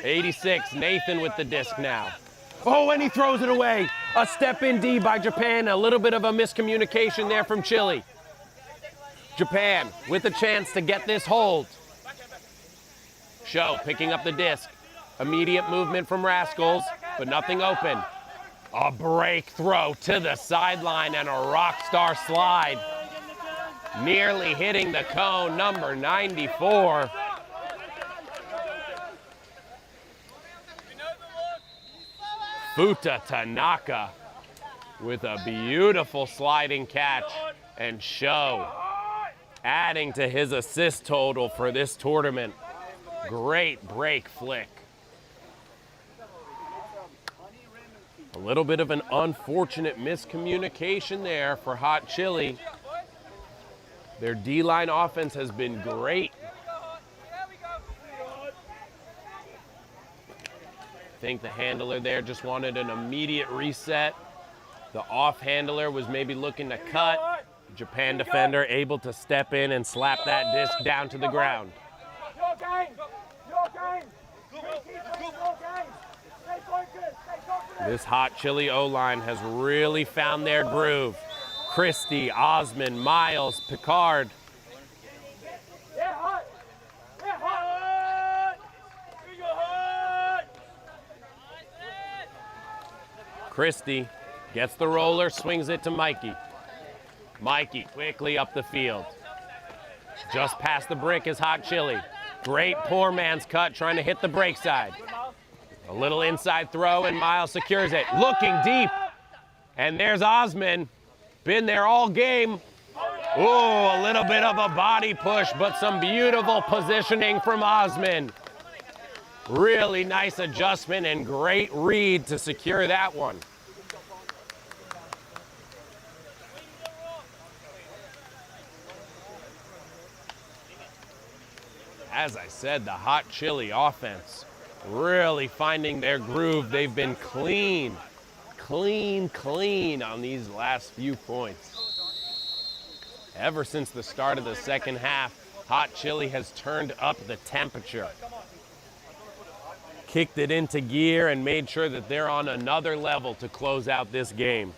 86, Nathan with the disc now. Oh, and he throws it away. A step in D by Japan. A little bit of a miscommunication there from Chile. Japan with a chance to get this hold. Sho picking up the disc. Immediate movement from Rascals, but nothing open. A break throw to the sideline and a rock star slide. Nearly hitting the cone, number 94. Futa Tanaka with a beautiful sliding catch, and Sho adding to his assist total for this tournament. Great break flick. A little bit of an unfortunate miscommunication there for Hot Chili. Their D-line offense has been great. I think the handler there just wanted an immediate reset. The off handler was maybe looking to cut. Japan defender able to step in and slap that disc down to the ground. This Hot Chili O-line has really found their groove. Christie, Osmond, Miles, Picard. Christie gets the roller, swings it to Mikey. Mikey quickly up the field. Just past the brick is Hot Chili. Great poor man's cut, trying to hit the break side. A little inside throw, and Miles secures it. Looking deep, and there's Osmond. Been there all game. Ooh, a little bit of a body push, but some beautiful positioning from Osmond. Really nice adjustment and great read to secure that one. As I said, the Hot Chili offense really finding their groove. They've been clean on these last few points. Ever since the start of the second half, Hot Chili has turned up the temperature. Kicked it into gear and made sure that they're on another level to close out this game.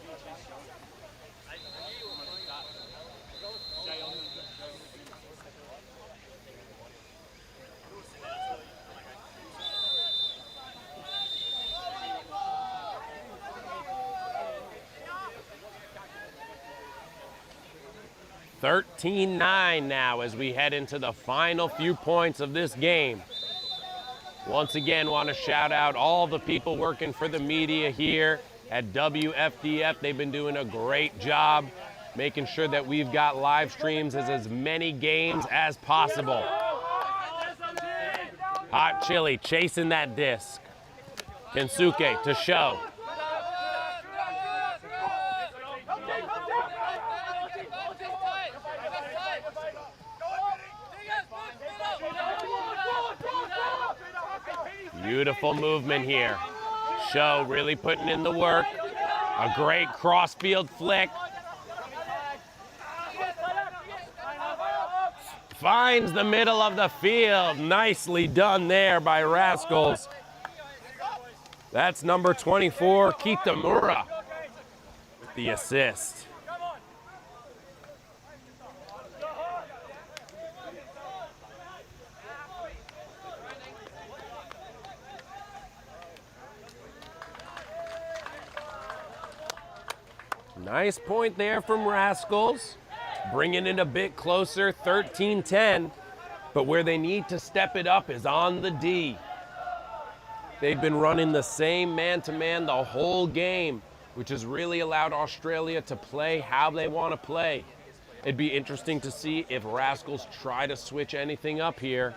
(13-9) now as we head into the final few points of this game. Once again, want to shout out all the people working for the media here at WFDF. They've been doing a great job making sure that we've got live streams as many games as possible. Hot Chili chasing that disc. Kensuke to Show. Beautiful movement here. Show really putting in the work. A great crossfield flick. Finds the middle of the field. Nicely done there by Rascals. That's number 24, Kitamura, with the assist. Nice point there from Rascals, bringing it a bit closer, 13-10, but where they need to step it up is on the D. They've been running the same man-to-man the whole game, which has really allowed Australia to play how they want to play. It'd be interesting to see if Rascals try to switch anything up here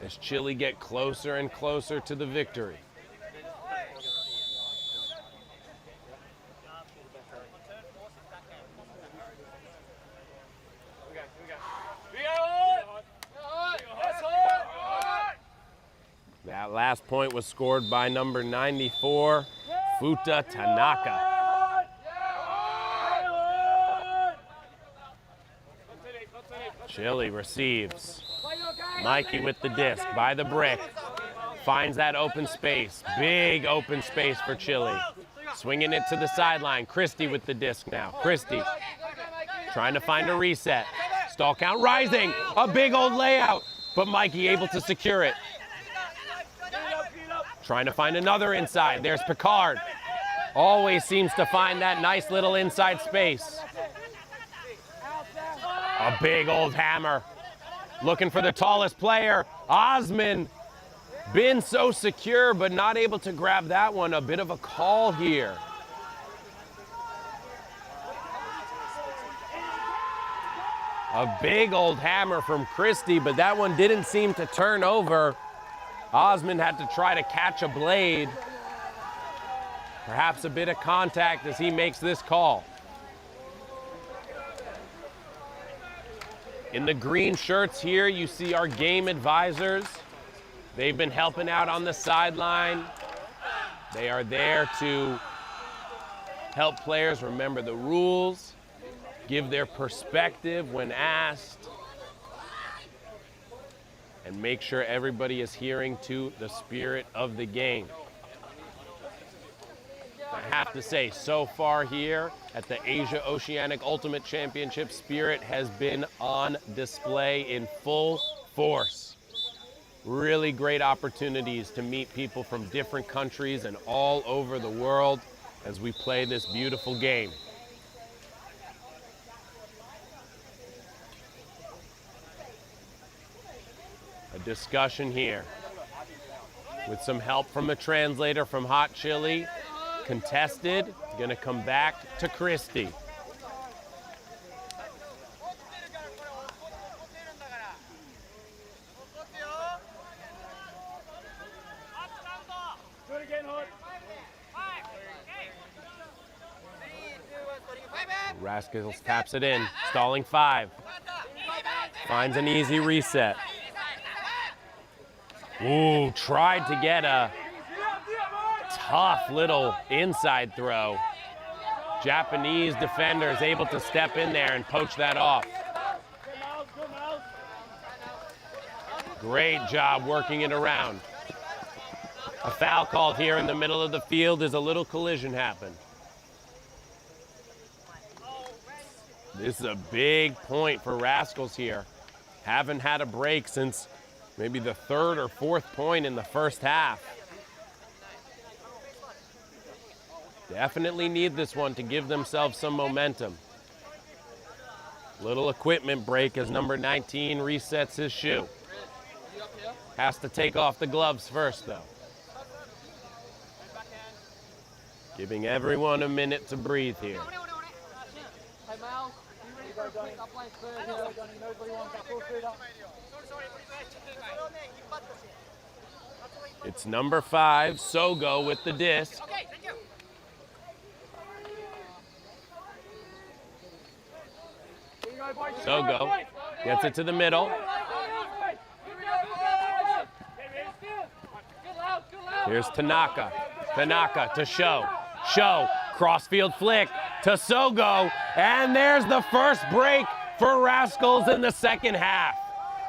as Chile get closer and closer to the victory. That last point was scored by number 94, Futa Tanaka. Chile receives. Mikey with the disc by the brick. Finds that open space. Big open space for Chile. Swinging it to the sideline. Christie with the disc now. Christie trying to find a reset. Stall count rising. A big old layout, but Mikey able to secure it. Trying to find another inside. There's Picard. Always seems to find that nice little inside space. A big old hammer. Looking for the tallest player. Osman. Been so secure, but not able to grab that one. A bit of a call here. A big old hammer from Christie, but that one didn't seem to turn over. Osman had to try to catch a blade. Perhaps a bit of contact as he makes this call. In the green shirts here, you see our game advisors. They've been helping out on the sideline. They are there to help players remember the rules, give their perspective when asked, and make sure everybody is adhering to the spirit of the game. I have to say, so far here at the Asia Oceanic Ultimate Championship, spirit has been on display in full force. Really great opportunities to meet people from different countries and all over the world as we play this beautiful game. A discussion here with some help from a translator from Hot Chili. Contested, gonna come back to Christie. Rascals taps it in, stalling 5. Finds an easy reset. Ooh, tried to get a tough little inside throw. Japanese defender is able to step in there and poach that off. Great job working it around. A foul called here in the middle of the field as a little collision happened. This is a big point for Rascals here. Haven't had a break since maybe the 3rd or 4th point in the first half. Definitely need this one to give themselves some momentum. Little equipment break as number 19 resets his shoe. Has to take off the gloves first, though. Giving everyone a minute to breathe here. It's number 5, Sogo with the disc. Sogo gets it to the middle. Here's Tanaka. Tanaka to Show. Show, crossfield flick to Sogo. And there's the first break for Rascals in the second half.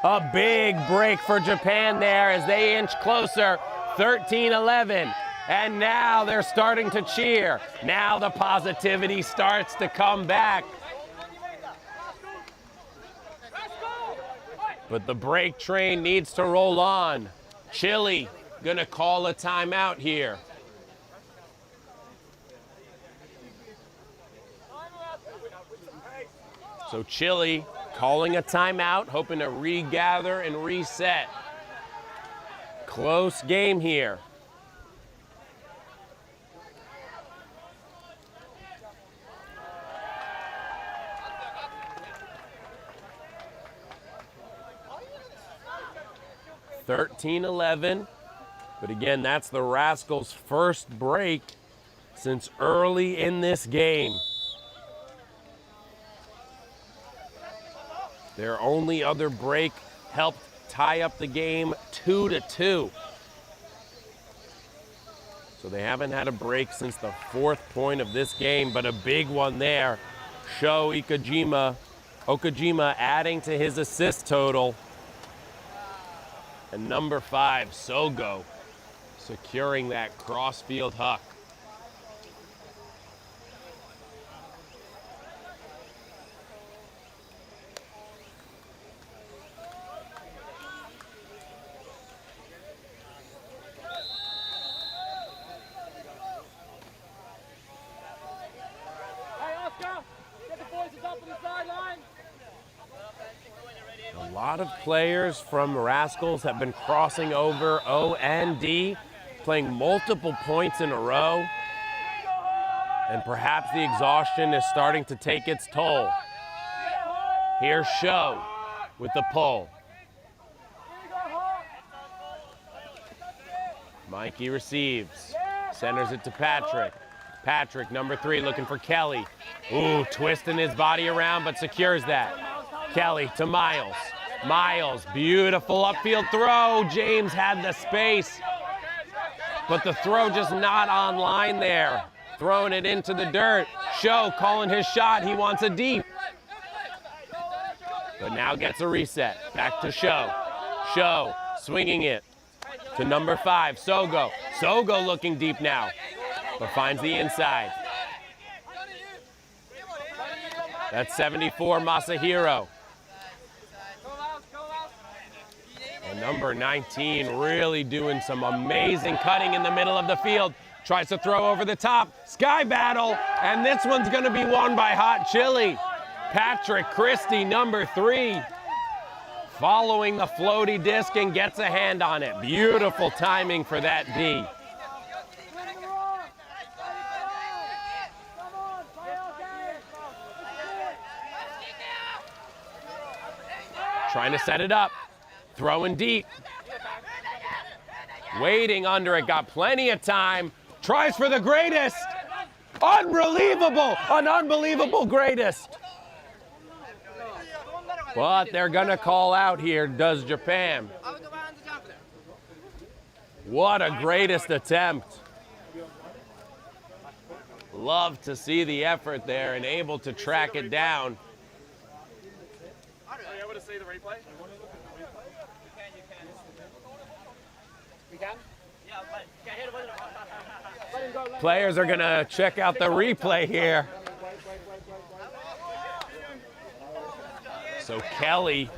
A big break for Japan there as they inch closer, 13-11. And now they're starting to cheer. Now the positivity starts to come back. But the break train needs to roll on. Chile gonna call a timeout here. So Chile calling a timeout, hoping to regather and reset. Close game here. (13-11). But again, that's the Rascals' first break since early in this game. Their only other break helped tie up the game 2-2. So they haven't had a break since the 4th point of this game, but a big one there. Sho Okajima adding to his assist total. And number 5, Sogo, securing that crossfield huck. A lot of players from Rascals have been crossing over O and D, playing multiple points in a row. And perhaps the exhaustion is starting to take its toll. Here's Sho with the pull. Mikey receives, centers it to Patrick. Patrick, number 3, looking for Kelly. Ooh, twisting his body around, but secures that. Kelly to Miles. Miles, beautiful upfield throw. James had the space, but the throw just not on line there. Throwing it into the dirt. Sho calling his shot. He wants a deep, but now gets a reset. Back to Sho. Sho swinging it to number 5, Sogo. Sogo looking deep now, but finds the inside. That's 74, Masahiro. And number 19 really doing some amazing cutting in the middle of the field. Tries to throw over the top. Sky battle, and this one's gonna be won by Hot Chili. Patrick Christie, number 3, following the floaty disc and gets a hand on it. Beautiful timing for that D. Trying to set it up, throwing deep. Waiting under it, got plenty of time. Tries for the greatest. Unbelievable, an unbelievable greatest. But they're gonna call out here, does Japan. What a greatest attempt. Love to see the effort there and able to track it down. Are you able to see the replay? We can? Yeah, but can I hit it? Players are gonna check out the replay here. So Kelly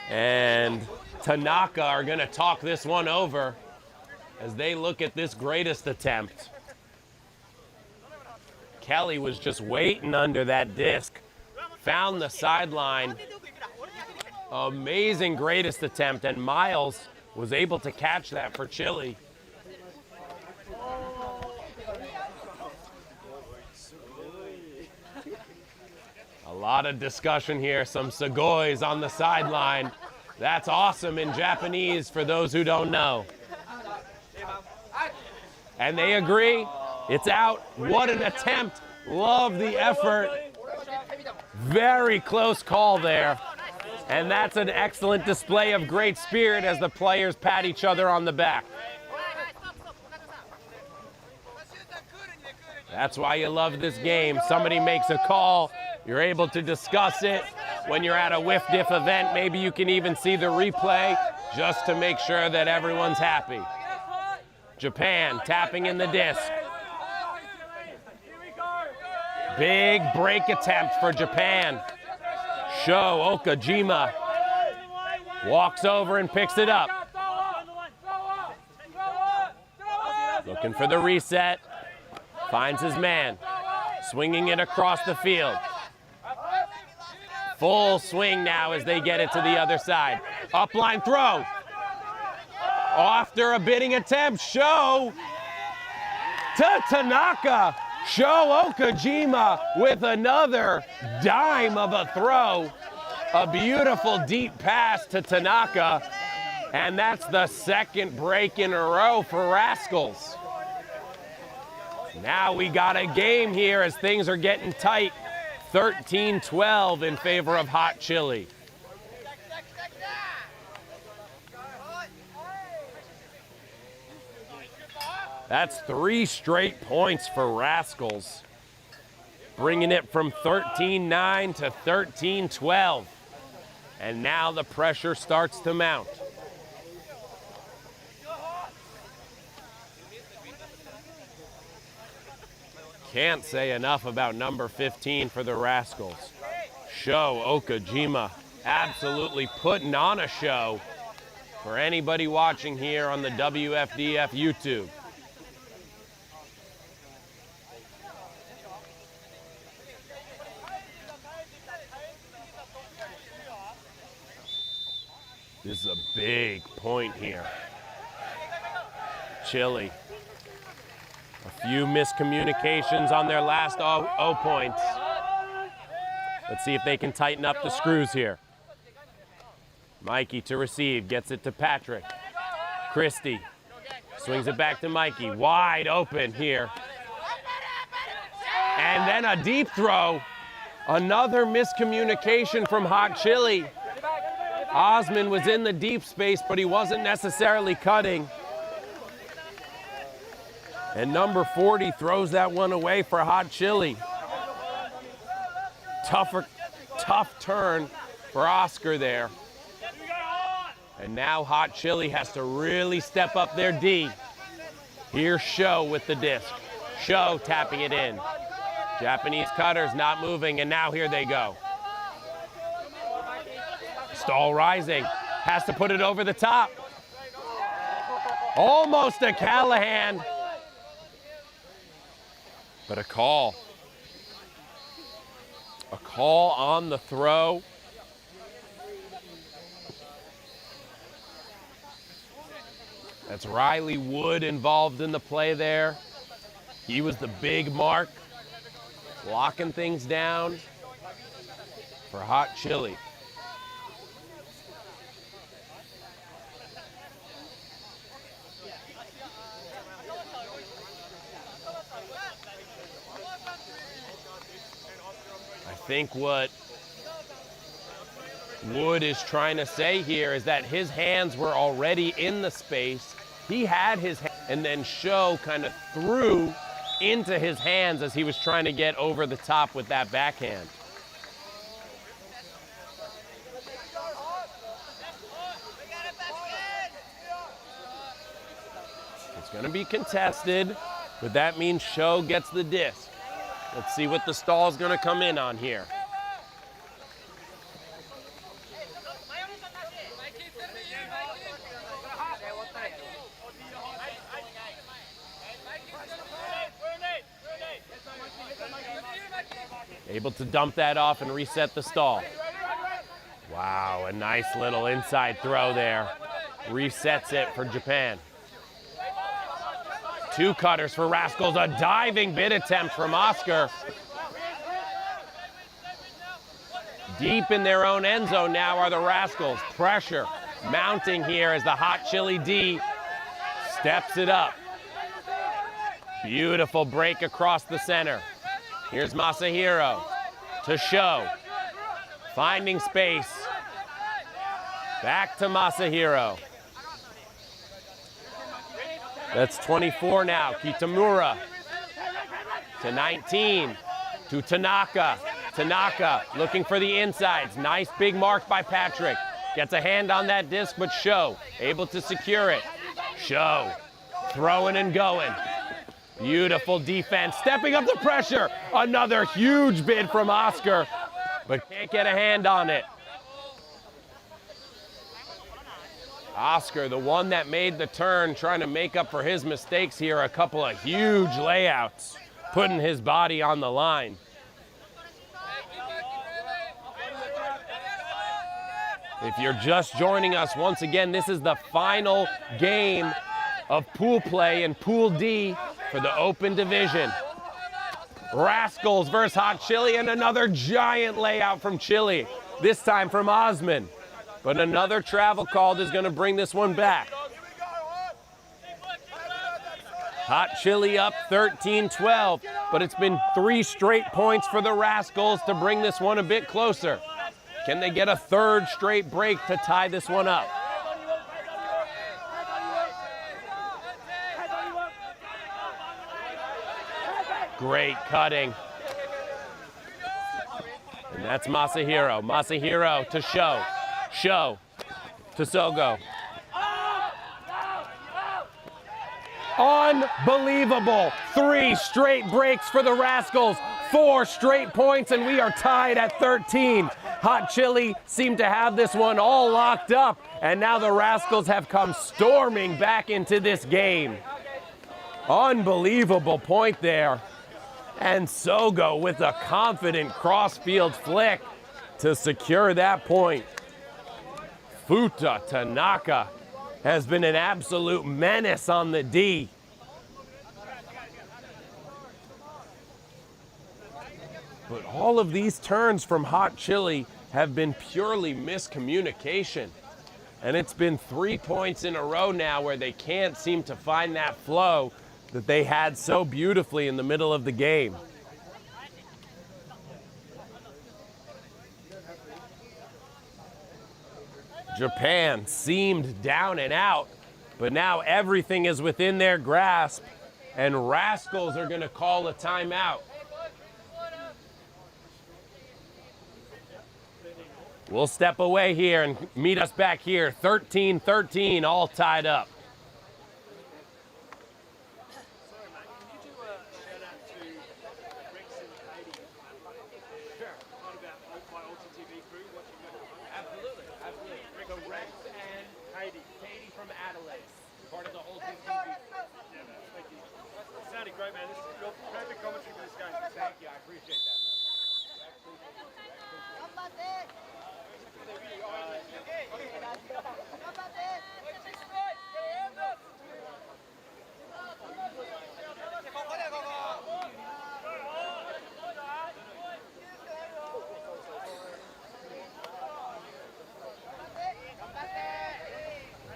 and Tanaka are gonna talk this one over as they look at this greatest attempt. Kelly was just waiting under that disc, found the sideline. Amazing greatest attempt, and Miles was able to catch that for Chile. A lot of discussion here, some Segoys on the sideline. That's awesome in Japanese for those who don't know. And they agree. It's out. What an attempt. Love the effort. Very close call there. And that's an excellent display of great spirit as the players pat each other on the back. That's why you love this game. Somebody makes a call, you're able to discuss it. When you're at a WFDF event, maybe you can even see the replay just to make sure that everyone's happy. Japan tapping in the disc. Big break attempt for Japan. Sho Okajima walks over and picks it up. Looking for the reset. Finds his man. Swinging it across the field. Full swing now as they get it to the other side. Upline throw. After a bidding attempt, Sho to Tanaka. Sho Okajima with another dime of a throw. A beautiful deep pass to Tanaka. And that's the second break in a row for Rascals. Now we got a game here as things are getting tight. 13-12 in favor of Hot Chili. That's 3 straight points for Rascals, bringing it from 13-9 to 13-12. And now the pressure starts to mount. Can't say enough about number 15 for the Rascals. Sho Okajima absolutely putting on a show for anybody watching here on the WFDF YouTube. This is a big point here. Chile. A few miscommunications on their last O points. Let's see if they can tighten up the screws here. Mikey to receive, gets it to Patrick. Christie swings it back to Mikey. Wide open here. And then a deep throw. Another miscommunication from Hot Chili. Osman was in the deep space, but he wasn't necessarily cutting. And number 40 throws that one away for Hot Chili. Tough turn for Oscar there. And now Hot Chili has to really step up their D. Here's Sho with the disc. Sho tapping it in. Japanese cutters not moving, and now here they go. Stall rising, has to put it over the top. Almost a Callahan. But a call. A call on the throw. That's Riley Wood involved in the play there. He was the big mark, locking things down for Hot Chili. I think what Wood is trying to say here is that his hands were already in the space. He had his hand, and then Sho kind of threw into his hands as he was trying to get over the top with that backhand. It's going to be contested, but that means Sho gets the disc. Let's see what the stall is going to come in on here. Able to dump that off and reset the stall. Wow, a nice little inside throw there. Resets it for Japan. 2 cutters for Rascals, a diving bid attempt from Oscar. Deep in their own end zone now are the Rascals. Pressure mounting here as the Hot Chili D steps it up. Beautiful break across the center. Here's Masahiro to Show. Finding space. Back to Masahiro. That's 24 now. Kitamura to 19 to Tanaka. Tanaka looking for the insides. Nice big mark by Patrick. Gets a hand on that disc, but Show able to secure it. Show throwing and going. Beautiful defense, stepping up the pressure. Another huge bid from Oscar, but can't get a hand on it. Oscar, the one that made the turn, trying to make up for his mistakes here. A couple of huge layouts, putting his body on the line. If you're just joining us, once again, this is the final game of pool play in Pool D for the Open Division. Rascals versus Hot Chili, and another giant layout from Chili, this time from Osman. But another travel call is going to bring this one back. Hot Chili up 13-12, but it's been 3 straight points for the Rascals to bring this one a bit closer. Can they get a 3rd straight break to tie this one up? Great cutting. And that's Masahiro. Masahiro to Show. Show to Sogo. Unbelievable. 3 straight breaks for the Rascals. 4 straight points, and we are tied at 13. Hot Chili seemed to have this one all locked up, and now the Rascals have come storming back into this game. Unbelievable point there. And Sogo with a confident cross-field flick to secure that point. Futa Tanaka has been an absolute menace on the D. But all of these turns from Hot Chili have been purely miscommunication. And it's been 3 points in a row now where they can't seem to find that flow that they had so beautifully in the middle of the game. Japan seemed down and out, but now everything is within their grasp, and Rascals are going to call a timeout. We'll step away here and meet us back here, 13-13, all tied up. Great, man. This is your perfect commentary for this game. Thank you, I appreciate that,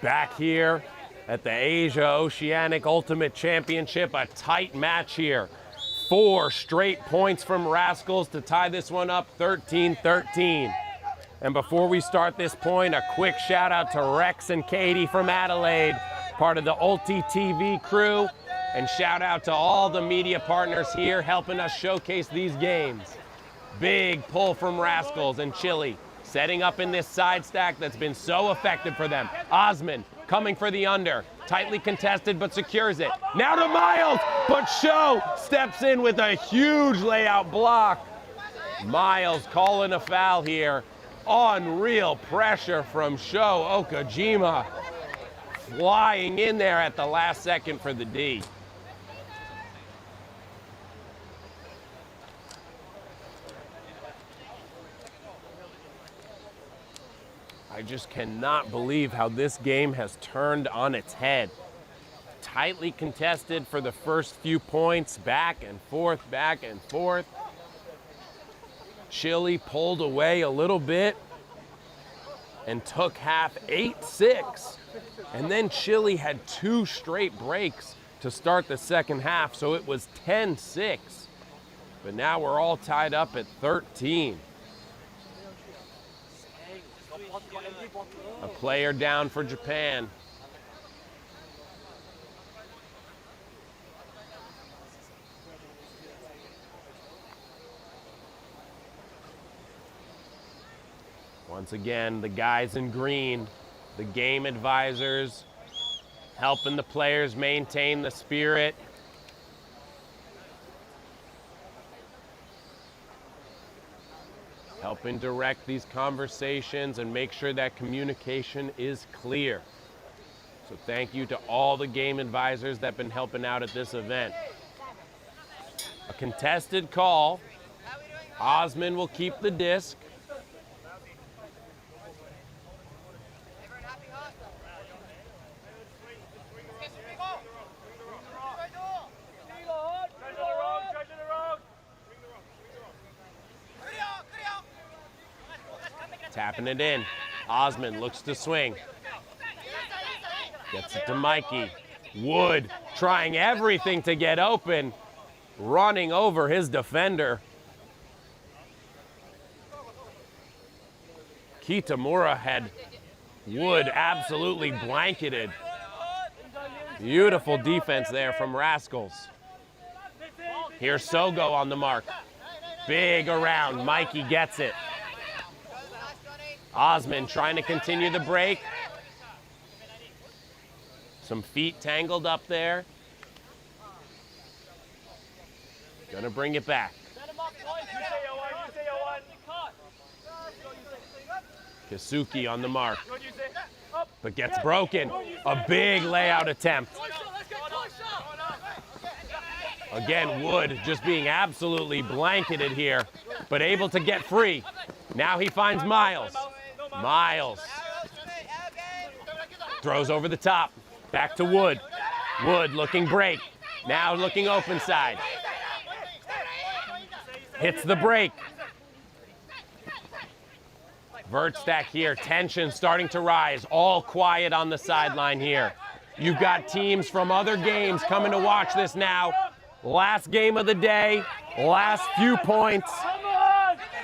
Back here at the Asia Oceanic Ultimate Championship, a tight match here. 4 straight points from Rascals to tie this one up 13-13. And before we start this point, a quick shout out to Rex and Katie from Adelaide, part of the Ulti TV crew, and shout out to all the media partners here helping us showcase these games. Big pull from Rascals and Chili, setting up in this side stack that's been so effective for them. Osman coming for the under, tightly contested but secures it. Now to Miles, but Show steps in with a huge layout block. Miles calling a foul here. Unreal pressure from Sho Okajima, flying in there at the last second for the D. I just cannot believe how this game has turned on its head. Tightly contested for the first few points, back and forth, back and forth. Chile pulled away a little bit and took half 8-6. And then Chile had 2 straight breaks to start the second half, so it was 10-6. But now we're all tied up at 13. A player down for Japan. Once again, the guys in green, the game advisors, helping the players maintain the spirit. Helping direct these conversations and make sure that communication is clear. So thank you to all the game advisors that have been helping out at this event. A contested call. Osman will keep the disc. Tapping it in. Osman looks to swing. Gets it to Mikey. Wood trying everything to get open. Running over his defender. Kitamura had Wood absolutely blanketed. Beautiful defense there from Rascals. Here's Sogo on the mark. Big around. Mikey gets it. Osman trying to continue the break. Some feet tangled up there. Gonna bring it back. Kasuki on the mark, but gets broken. A big layout attempt. Again, Wood just being absolutely blanketed here, but able to get free. Now he finds Miles. Miles throws over the top. Back to Wood. Wood looking break. Now looking open side. Hits the break. Vertstack here. Tension starting to rise. All quiet on the sideline here. You've got teams from other games coming to watch this now. Last game of the day. Last few points.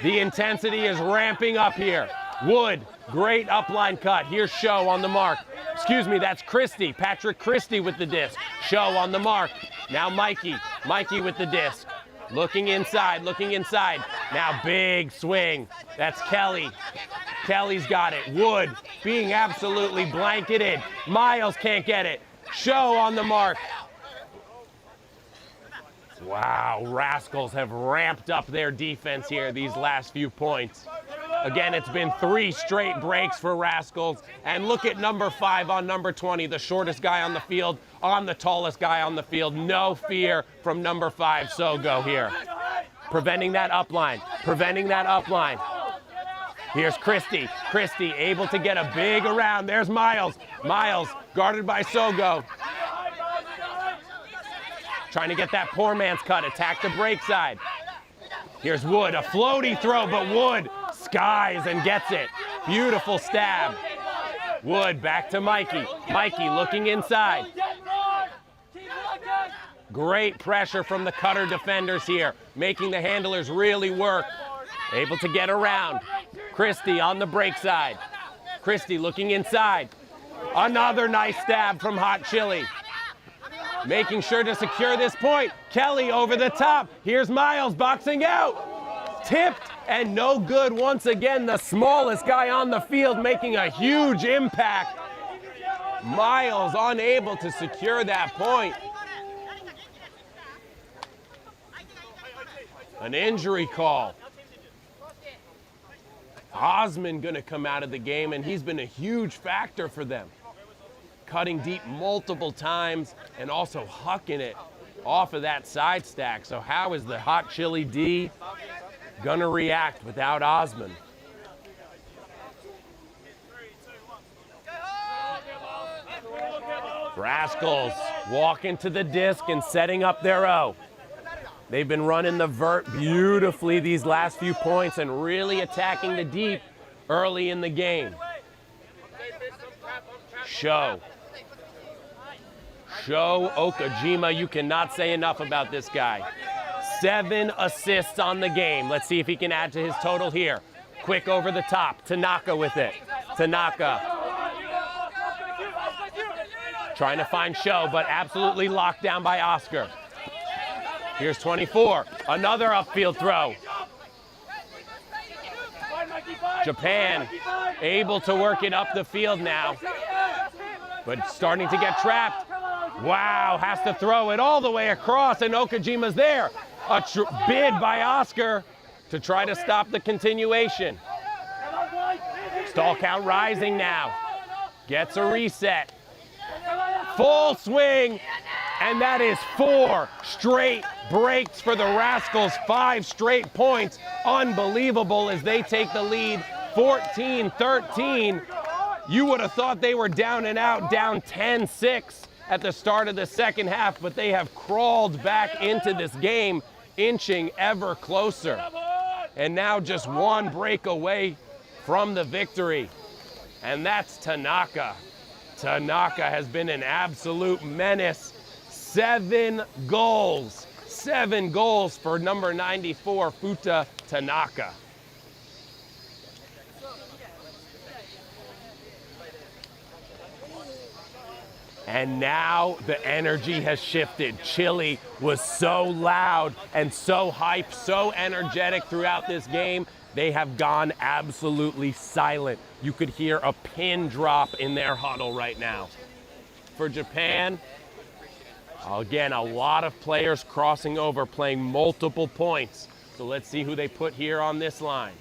The intensity is ramping up here. Wood, great upline cut. Here's Show on the mark. Excuse me, that's Christie. Patrick Christie with the disc. Show on the mark. Now Mikey. Mikey with the disc. Looking inside, looking inside. Now big swing. That's Kelly. Kelly's got it. Wood being absolutely blanketed. Miles can't get it. Show on the mark. Wow, Rascals have ramped up their defense here these last few points. Again, it's been 3 straight breaks for Rascals. And look at number 5 on number 20, the shortest guy on the field, on the tallest guy on the field. No fear from number 5, Sogo here. Preventing that upline, preventing that upline. Here's Christie. Christie able to get a big around. There's Miles. Miles guarded by Sogo. Trying to get that poor man's cut. Attack the break side. Here's Wood. A floaty throw, but Wood skies and gets it. Beautiful stab. Wood back to Mikey. Mikey looking inside. Great pressure from the cutter defenders here, making the handlers really work. Able to get around. Christie on the break side. Christie looking inside. Another nice stab from Hot Chili. Making sure to secure this point. Kelly over the top. Here's Miles boxing out. Tipped and no good once again. The smallest guy on the field making a huge impact. Miles unable to secure that point. An injury call. Osman gonna come out of the game, and he's been a huge factor for them. Cutting deep multiple times and also hucking it off of that side stack. So how is the Hot Chili D gonna react without Osman? Rascals walking to the disc and setting up their O. They've been running the vert beautifully these last few points and really attacking the deep early in the game. Sho Okajima, you cannot say enough about this guy. 7 assists on the game. Let's see if he can add to his total here. Quick over the top. Tanaka with it. Tanaka trying to find Sho, but absolutely locked down by Oscar. Here's 24. Another upfield throw. Japan able to work it up the field now, but starting to get trapped. Wow, has to throw it all the way across, and Okajima's there. A bid by Oscar to try to stop the continuation. Stall count rising now. Gets a reset. Full swing, and that is 4 straight breaks for the Rascals. 5 straight points. Unbelievable as they take the lead 14-13. You would have thought they were down and out, down 10-6 at the start of the second half, but they have crawled back into this game, inching ever closer. And now just 1 break away from the victory, and that's Tanaka. Tanaka has been an absolute menace. 7 goals. 7 goals for number 94, Futa Tanaka. And now the energy has shifted. Chile was so loud and so hyped, so energetic throughout this game. They have gone absolutely silent. You could hear a pin drop in their huddle right now. For Japan, again, a lot of players crossing over, playing multiple points. So let's see who they put here on this line.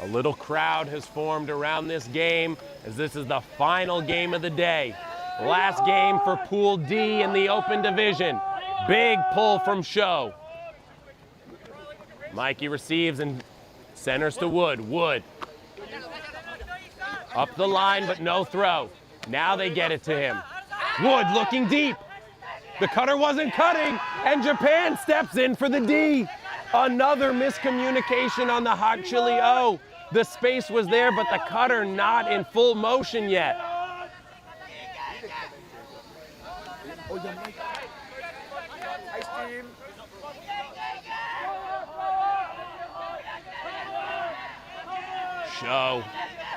A little crowd has formed around this game as this is the final game of the day. Last game for Pool D in the Open Division. Big pull from Sho. Mikey receives and centers to Wood. Wood up the line, but no throw. Now they get it to him. Wood looking deep. The cutter wasn't cutting, and Japan steps in for the D. Another miscommunication on the hot chili O. The space was there, but the cutter not in full motion yet.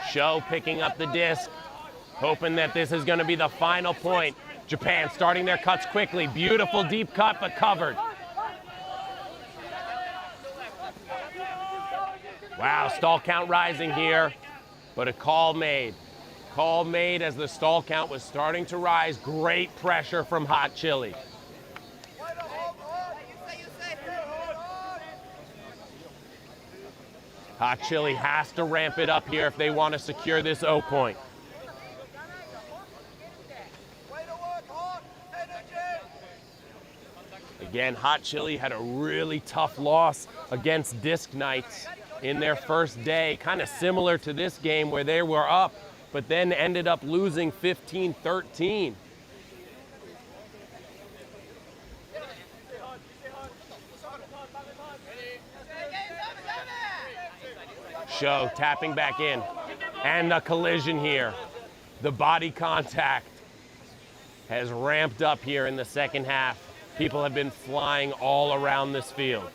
Sho picking up the disc, hoping that this is going to be the final point. Japan starting their cuts quickly. Beautiful deep cut, but covered. Wow, stall count rising here, but a call made. Call made as the stall count was starting to rise. Great pressure from Hot Chili. Hot Chili has to ramp it up here if they want to secure this O point. Again, Hot Chili had a really tough loss against Disc Knights in their first day, kind of similar to this game where they were up, but then ended up losing 15-13. Sho tapping back in, and a collision here. The body contact has ramped up here in the second half. People have been flying all around this field.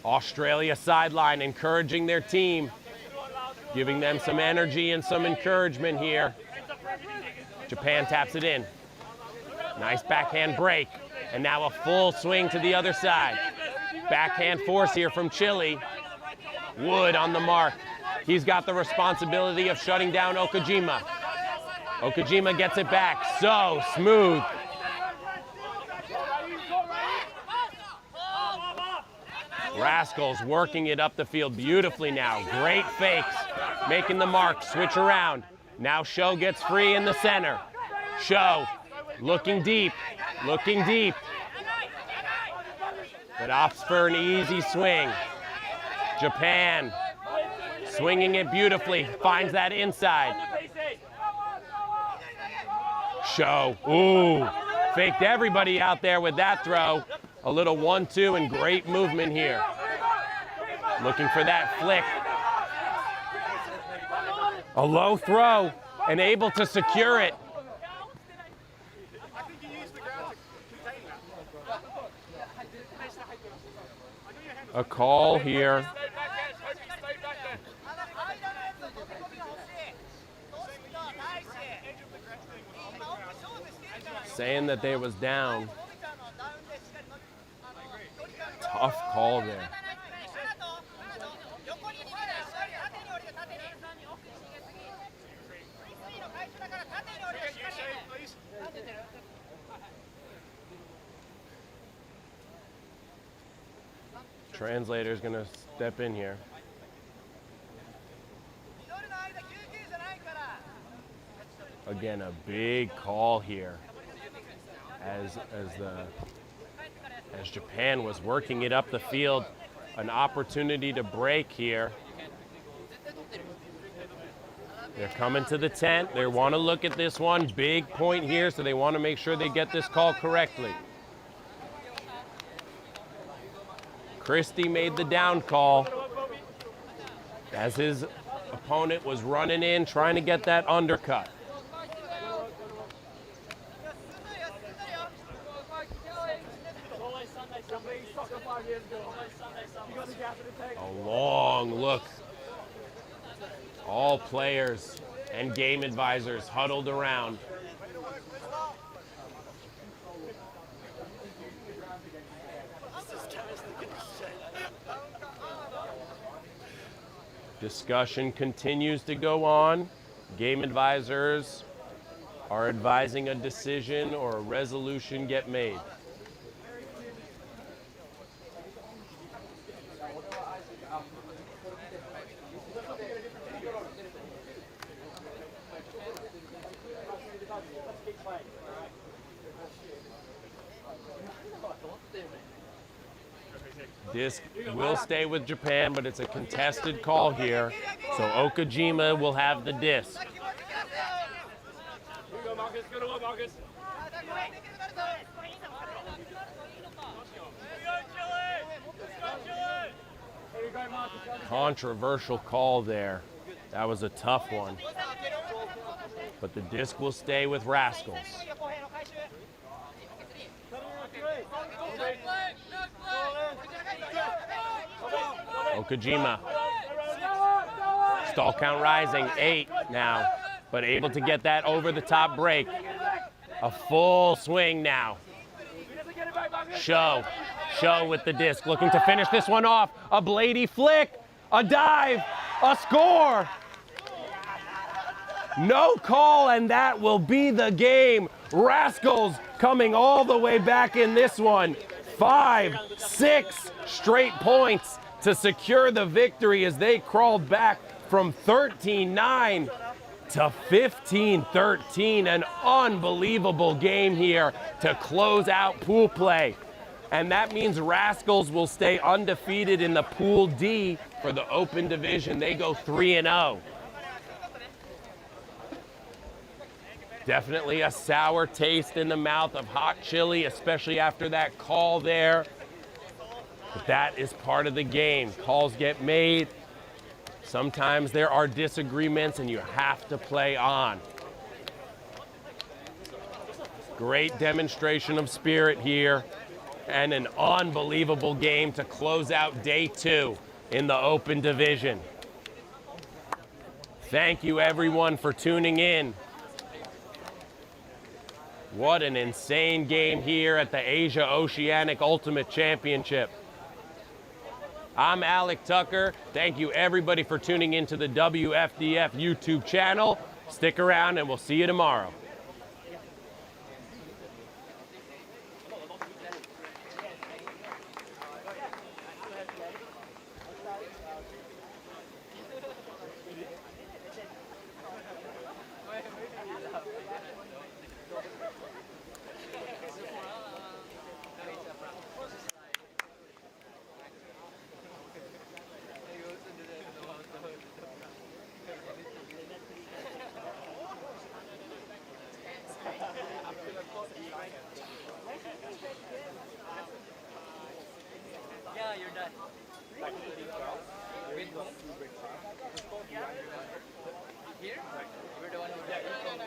Australia sideline encouraging their team, giving them some energy and some encouragement here. Japan taps it in. Nice backhand break, and now a full swing to the other side. Backhand force here from Chile. Wood on the mark. He's got the responsibility of shutting down Okajima. Okajima gets it back. So smooth. Rascals working it up the field beautifully now. Great fakes. making the mark, switch around. Now Sho gets free in the center. Sho looking deep, looking deep. But opts for an easy swing. Japan swinging it beautifully, finds that inside. Sho, ooh, faked everybody out there with that throw. A little 1-2 and great movement here. Looking for that flick. A low throw and able to secure it. A call here. Saying that they was down. Tough call there. Translator's gonna step in here. Again, a big call here as Japan was working it up the field. An opportunity to break here. They're coming to the tent. They want to look at this one. Big point here, so they want to make sure they get this call correctly. Christie made the down call as his opponent was running in, trying to get that undercut. A long look. All players and game advisors huddled around. Discussion continues to go on. Game advisors are advising a decision or a resolution get made. Disc will stay with Japan, but it's a contested call here. So Okajima will have the disc. Controversial call there. That was a tough one. But the disc will stay with Rascals. Okajima. Stall count rising, 8 now, but able to get that over the top break. A full swing now. Sho with the disc, looking to finish this one off. A bladey flick, a dive, a score. No call, and that will be the game. Rascals coming all the way back in this one. 5, 6 straight points to secure the victory as they crawled back from 13-9 to 15-13. An unbelievable game here to close out pool play. And that means Rascals will stay undefeated in the Pool D for the Open Division. They go 3-0. Definitely a sour taste in the mouth of hot chili, especially after that call there. But that is part of the game. Calls get made. Sometimes there are disagreements and you have to play on. Great demonstration of spirit here and an unbelievable game to close out day 2 in the Open Division. Thank you everyone for tuning in. What an insane game here at the Asia Oceanic Ultimate Championship. I'm Alec Tucker. Thank you everybody for tuning into the WFDF YouTube channel. Stick around and we'll see you tomorrow. Okay. With whom? Here? We're the one who did it.